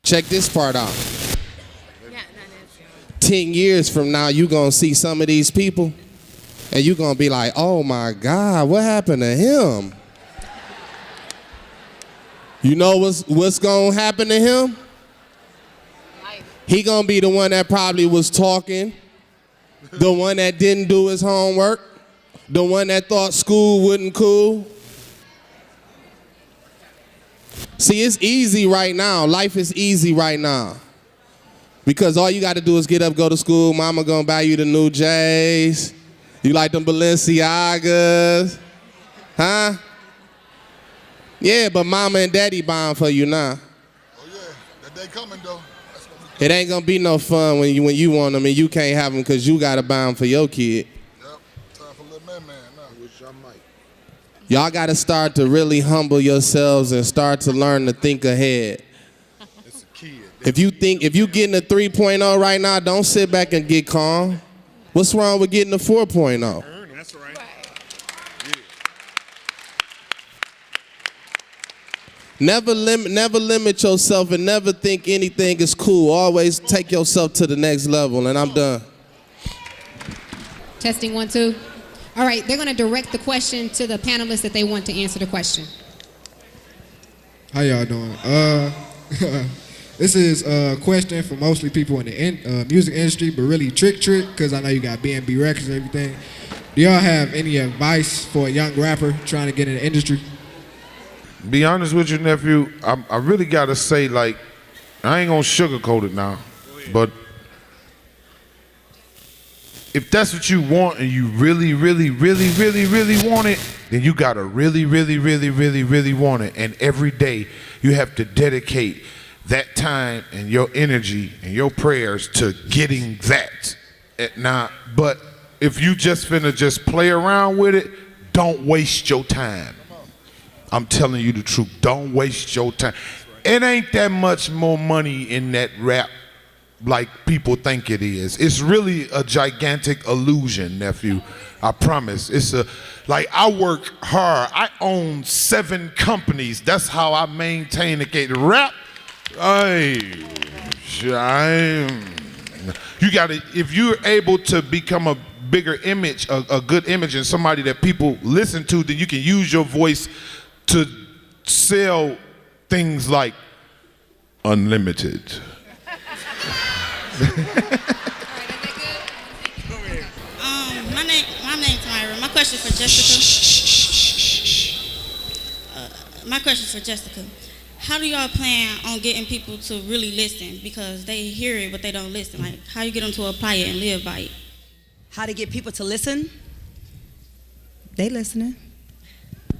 Check this part out. 10 years from now, you're going to see some of these people and you're going to be like, oh my God, what happened to him? You know what's going to happen to him? He gonna be the one that probably was talking, the one that didn't do his homework, The one that thought school wasn't cool? See, it's easy right now. Life is easy right now. Because all you got to do is get up, go to school. Mama gonna buy you the new J's. You like them Balenciagas? Huh? Yeah, but mama and daddy buying for you now. Oh yeah, that day coming though. It ain't gonna be no fun when you want them and you can't have them because you gotta buy them for your kid. Yep, time for little man now. Wish I might. Y'all gotta start to really humble yourselves and start to learn to think ahead. It's a kid. If you getting a 3.0 right now, don't sit back and get calm. What's wrong with getting a 4.0? That's right. Never limit yourself and never think anything is cool. Always take yourself to the next level, and I'm done. Testing 1, 2. All right, they're going to direct the question to the panelists that they want to answer the question. How y'all doing? This is a question for mostly people in the music industry, but really Trick, because I know you got B&B Records and everything. Do y'all have any advice for a young rapper trying to get in the industry? Be honest with you, nephew, I really gotta say, like, I ain't gonna sugarcoat it now, but if that's what you want and you really, really, really, really, really want it, then you gotta really, really, really, really, really want it. And every day you have to dedicate that time and your energy and your prayers to getting that. Now, but if you just finna just play around with it, don't waste your time. I'm telling you the truth. Don't waste your time. It ain't that much more money in that rap like people think it is. It's really a gigantic illusion, nephew. I promise. Like, I work hard. I own 7 companies. That's how I maintain the game. Rap, you gotta, if you're able to become a bigger image, a good image, and somebody that people listen to, then you can use your voice to sell things like unlimited. My name's Myra. My question for Jessica. My question for Jessica. How do y'all plan on getting people to really listen? Because they hear it, but they don't listen. Like, how you get them to apply it and live by it? How to get people to listen? They listening.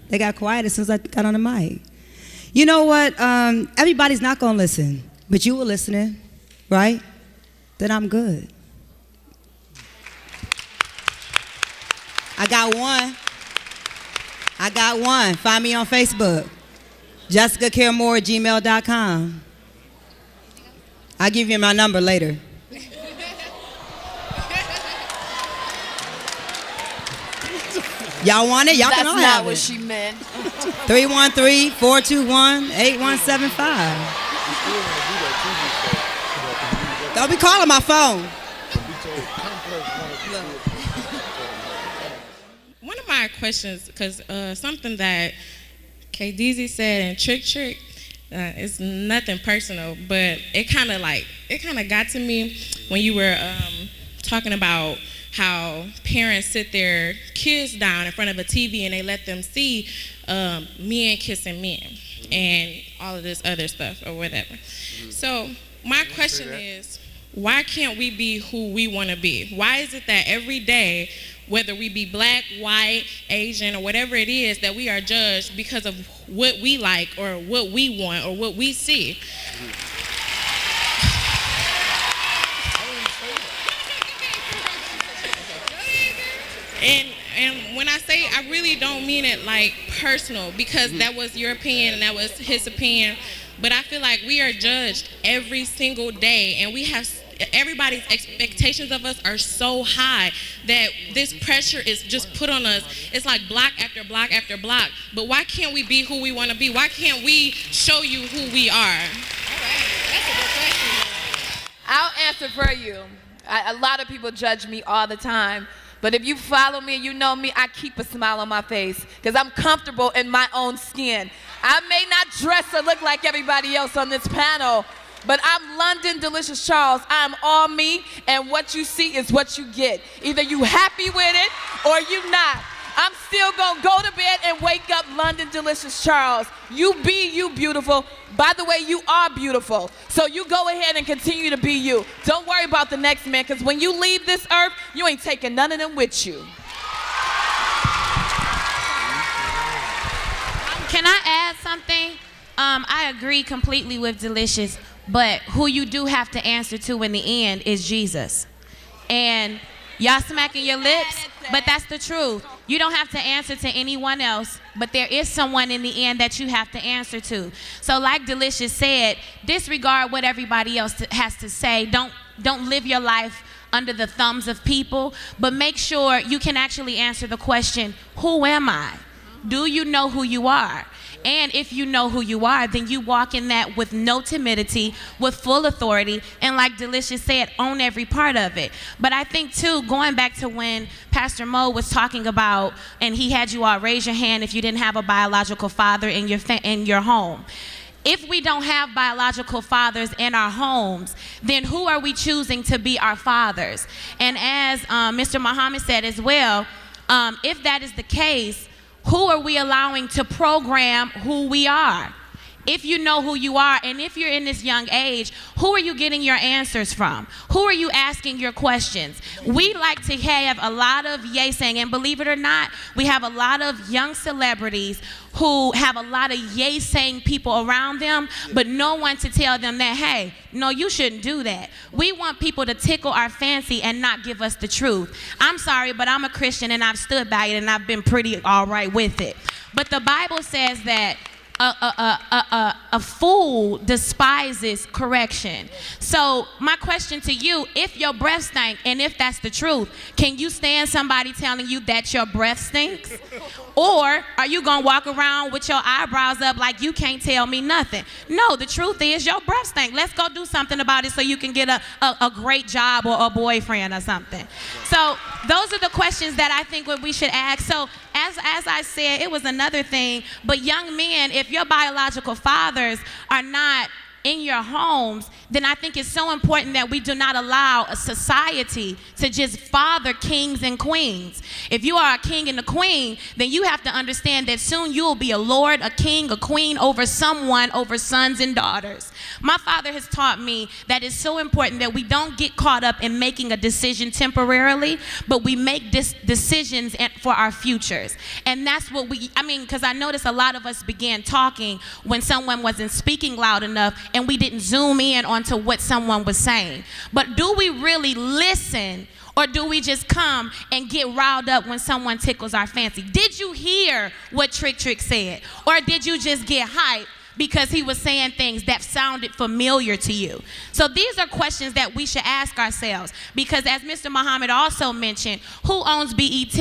They got quiet as soon as I got on the mic. You know what? Everybody's not going to listen, but you were listening, right? Then I'm good. I got one. Find me on Facebook. JessicaKierraMoore@gmail.com. I'll give you my number later. Y'all want it? Y'all can all have it. That's not what she meant. 313-421-8175. Don't be calling my phone. One of my questions, because something that Deezy said and Trick, it's nothing personal, but it kind of got to me when you were talking about how parents sit their kids down in front of a TV and they let them see men kissing men and all of this other stuff or whatever. So my question is, why can't we be who we want to be? Why is it that every day, whether we be black, white, Asian, or whatever it is, that we are judged because of what we like or what we want or what we see? And when I say, I really don't mean it like personal, because that was your opinion and that was his opinion, but I feel like we are judged every single day, and we have everybody's expectations of us are so high that this pressure is just put on us. It's like block after block after block. But why can't we be who we want to be? Why can't we show you who we are? All right, that's a good question. I'll answer for you. A lot of people judge me all the time. But if you follow me and you know me, I keep a smile on my face because I'm comfortable in my own skin. I may not dress or look like everybody else on this panel, but I'm London Deelishes Charles. I'm all me, and what you see is what you get. Either you happy with it or you not. I'm still gonna go to bed and wake up London Delicious Charles. You be you, beautiful. By the way, you are beautiful. So you go ahead and continue to be you. Don't worry about the next man, because when you leave this earth, you ain't taking none of them with you. Can I add something? I agree completely with Deelishes, but who you do have to answer to in the end is Jesus. And y'all smacking your lips, but that's the truth. You don't have to answer to anyone else, but there is someone in the end that you have to answer to. So like Deelishes said, disregard what everybody else has to say. Don't live your life under the thumbs of people, but make sure you can actually answer the question, who am I? Do you know who you are? And if you know who you are, then you walk in that with no timidity, with full authority, and like Deelishes said, own every part of it. But I think too, going back to when Pastor Mo was talking about, and he had you all raise your hand if you didn't have a biological father in your home. If we don't have biological fathers in our homes, then who are we choosing to be our fathers? And as Mr. Muhammad said as well, if that is the case, who are we allowing to program who we are? If you know who you are, and if you're in this young age, who are you getting your answers from? Who are you asking your questions? We like to have a lot of yay saying, and believe it or not, we have a lot of young celebrities who have a lot of yay saying people around them, but no one to tell them that, hey, no, you shouldn't do that. We want people to tickle our fancy and not give us the truth. I'm sorry, but I'm a Christian and I've stood by it and I've been pretty all right with it. But the Bible says that a fool despises correction. So my question to you, if your breath stank, and if that's the truth, can you stand somebody telling you that your breath stinks? Or are you gonna walk around with your eyebrows up like you can't tell me nothing? No, the truth is your breath stink. Let's go do something about it so you can get a great job or a boyfriend or something. So those are the questions that I think what we should ask. So as I said, it was another thing, but young men, if your biological fathers are not in your homes, then I think it's so important that we do not allow a society to just father kings and queens. If you are a king and a queen, then you have to understand that soon you will be a lord, a king, a queen over someone, over sons and daughters. My father has taught me that it's so important that we don't get caught up in making a decision temporarily, but we make decisions for our futures. And that's what because I noticed a lot of us began talking when someone wasn't speaking loud enough, and we didn't zoom in onto what someone was saying. But do we really listen, or do we just come and get riled up when someone tickles our fancy? Did you hear what Trick said? Or did you just get hyped because he was saying things that sounded familiar to you? So these are questions that we should ask ourselves, because as Mr. Muhammad also mentioned, who owns BET?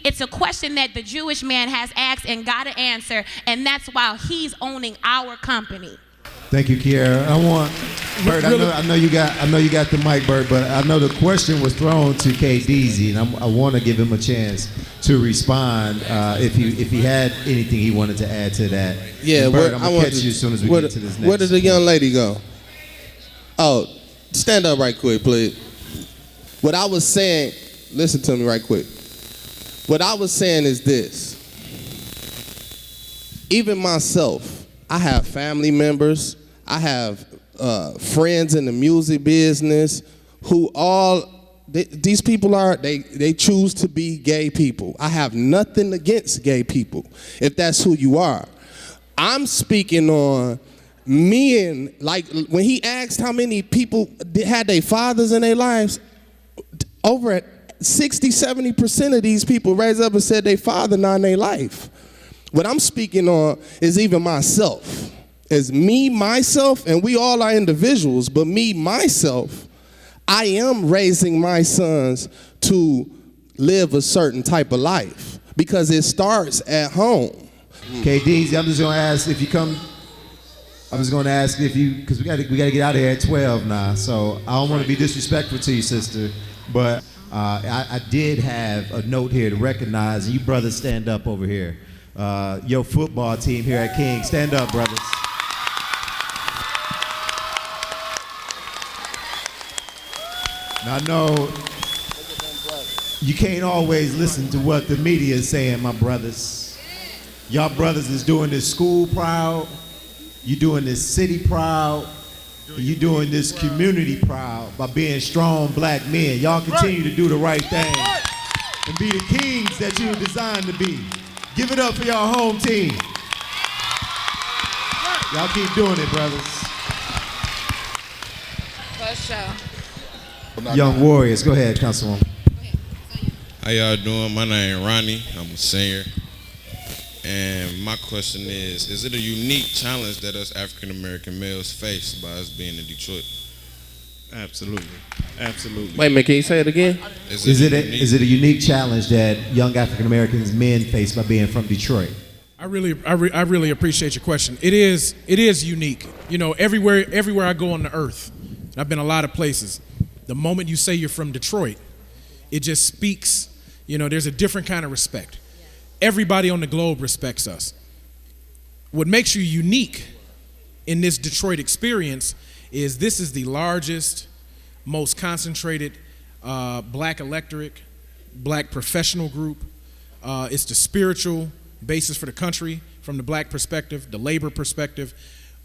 It's a question that the Jewish man has asked and got to answer, and that's why he's owning our company. Thank you, Kierra. Bert, I know you got the mic, Bert, but I know the question was thrown to Deezy, and I want to give him a chance to respond if he had anything he wanted to add to that. Yeah, Bert, I'm gonna catch you as soon as we get to this next. Where did the young lady go? Oh, stand up right quick, please. What I was saying, listen to me right quick. What I was saying is this. Even myself, I have family members, I have friends in the music business who these people they choose to be gay people. I have nothing against gay people, if that's who you are. I'm speaking on men, like when he asked how many people had their fathers in their lives, over at 60-70% of these people raised up and said their father not in their life. What I'm speaking on is even myself. As me, myself, and we all are individuals, but me, myself, I am raising my sons to live a certain type of life because it starts at home. Okay, Deezy, I'm just gonna ask if you come. I was gonna ask if you, because we gotta get out of here at 12 now. So I don't want to be disrespectful to you, sister, but I did have a note here to recognize. You brothers, stand up over here. Your football team here at King, stand up, brothers. Now, I know you can't always listen to what the media is saying, my brothers. Y'all brothers is doing this school proud. You doing this city proud. You doing this community proud by being strong black men. Y'all continue to do the right thing and be the kings that you were designed to be. Give it up for y'all home team. Y'all keep doing it, brothers. For sure. Young warriors, go ahead, Councilwoman. How y'all doing? My name is Ronnie. I'm a singer. And my question is it a unique challenge that us African American males face by us being in Detroit? Absolutely. Absolutely. Wait a minute, can you say it again? Is it a unique challenge that young African Americans men face by being from Detroit? I really appreciate your question. It is unique. You know, everywhere I go on the earth, and I've been a lot of places, the moment you say you're from Detroit, it just speaks, you know, there's a different kind of respect. Everybody on the globe respects us. What makes you unique in this Detroit experience is this is the largest, most concentrated black electorate, black professional group. It's the spiritual basis for the country from the black perspective, the labor perspective.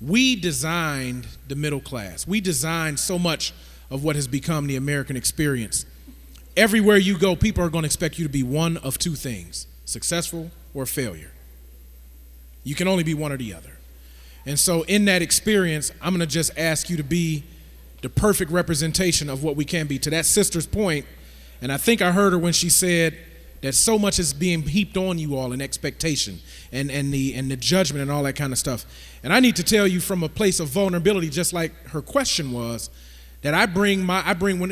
We designed the middle class. We designed so much of what has become the American experience. Everywhere you go, people are going to expect you to be one of two things: successful or failure. You can only be one or the other. And so in that experience, I'm going to just ask you to be the perfect representation of what we can be. To that sister's point, and I think I heard her when she said that so much is being heaped on you all in expectation and the judgment and all that kind of stuff. And I need to tell you from a place of vulnerability, just like her question was, that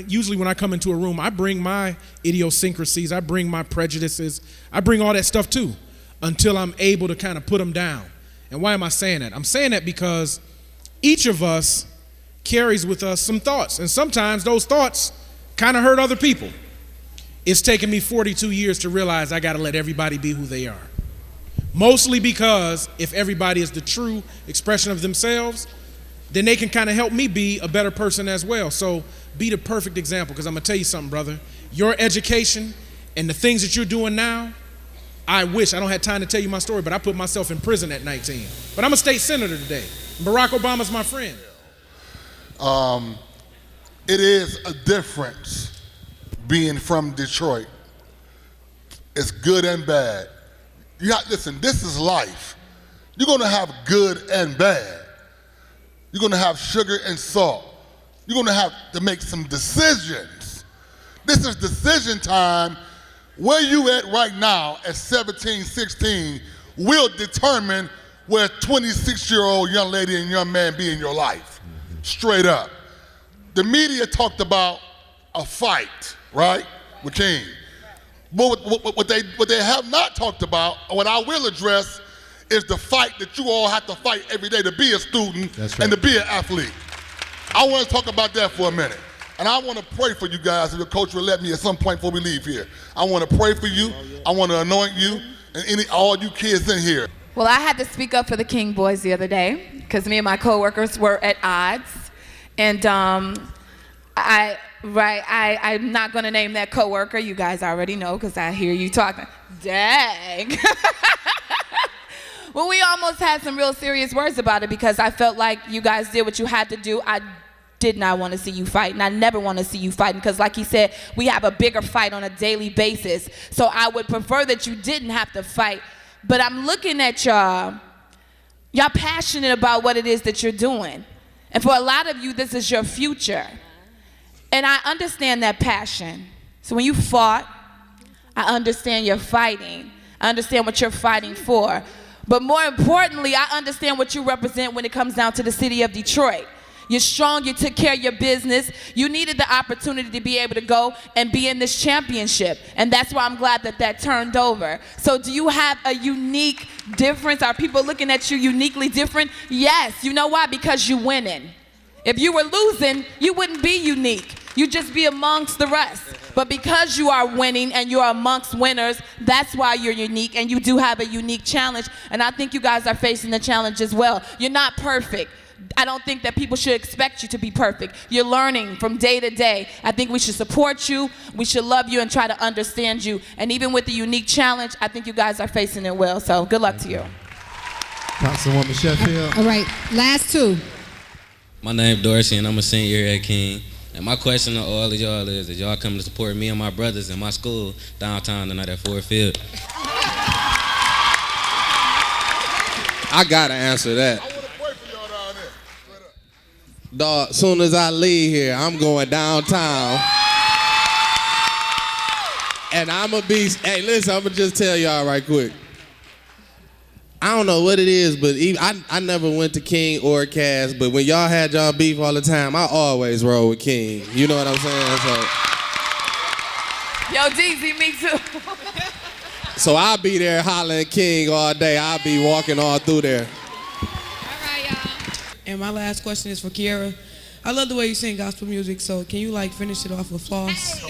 usually when I come into a room, I bring my idiosyncrasies, I bring my prejudices, I bring all that stuff too, until I'm able to kind of put them down. And why am I saying that? I'm saying that because each of us carries with us some thoughts, and sometimes those thoughts kind of hurt other people. It's taken me 42 years to realize I gotta let everybody be who they are. Mostly because if everybody is the true expression of themselves, then they can kind of help me be a better person as well. So be the perfect example, because I'm gonna tell you something, brother. Your education and the things that you're doing now, I don't have time to tell you my story, but I put myself in prison at 19. But I'm a state senator today. Barack Obama's my friend. It is a difference being from Detroit. It's good and bad. Listen, this is life. You're gonna have good and bad. You're gonna have sugar and salt. You're gonna have to make some decisions. This is decision time. Where you at right now at 17, 16 will determine where a 26-year-old young lady and young man be in your life. Straight up. The media talked about a fight, right, with King. But what they have not talked about, or what I will address, is the fight that you all have to fight every day to be a student and to be an athlete. I want to talk about that for a minute. And I want to pray for you guys, if the coach will let me at some point before we leave here. I want to pray for you. I want to anoint you and all you kids in here. Well, I had to speak up for the King boys the other day because me and my coworkers were at odds. And I'm not going to name that coworker. You guys already know because I hear you talking. Dang. Well, we almost had some real serious words about it because I felt like you guys did what you had to do. I did not want to see you fight, and I never want to see you fighting because, like he said, we have a bigger fight on a daily basis. So I would prefer that you didn't have to fight. But I'm looking at y'all passionate about what it is that you're doing. And for a lot of you, this is your future. And I understand that passion. So when you fought, I understand you're fighting. I understand what you're fighting for. But more importantly, I understand what you represent when it comes down to the city of Detroit. You're strong, you took care of your business. You needed the opportunity to be able to go and be in this championship. And that's why I'm glad that that turned over. So do you have a unique difference? Are people looking at you uniquely different? Yes. You know why? Because you're winning. If you were losing, you wouldn't be unique. You'd just be amongst the rest. But because you are winning and you're amongst winners, that's why you're unique, and you do have a unique challenge. And I think you guys are facing the challenge as well. You're not perfect. I don't think that people should expect you to be perfect. You're learning from day to day. I think we should support you, we should love you, and try to understand you. And even with the unique challenge, I think you guys are facing it well. So good luck to you. Councilwoman Sheffield. All right, last two. My name's Dorsey, and I'm a senior here at King. And my question to all of y'all is y'all come to support me and my brothers in my school downtown tonight at Ford Field? I gotta answer that. Dog, soon as I leave here, I'm going downtown. And I'ma be, hey, listen, I'ma just tell y'all right quick. I don't know what it is, but I never went to King or Cass, but when y'all had y'all beef all the time, I always roll with King. You know what I'm saying? Yo, Deezy, me too. So I'll be there hollering King all day. I'll be walking all through there. And my last question is for Kierra. I love the way you sing gospel music, so can you like finish it off with Floss?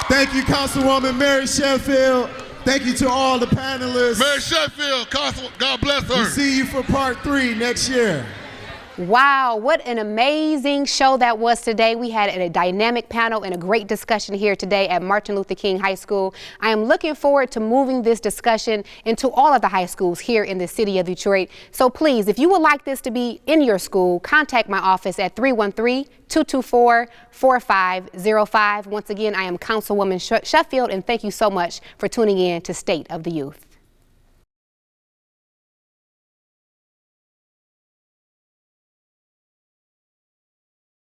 Thank you, Councilwoman Mary Sheffield. Thank you to all the panelists. Mary Sheffield, God bless her. We'll see you for part 3 next year. Wow, what an amazing show that was today. We had a dynamic panel and a great discussion here today at Martin Luther King High School. I am looking forward to moving this discussion into all of the high schools here in the city of Detroit. So please, if you would like this to be in your school, contact my office at 313-224-4505. Once again, I am Councilwoman Sheffield, and thank you so much for tuning in to State of the Youth.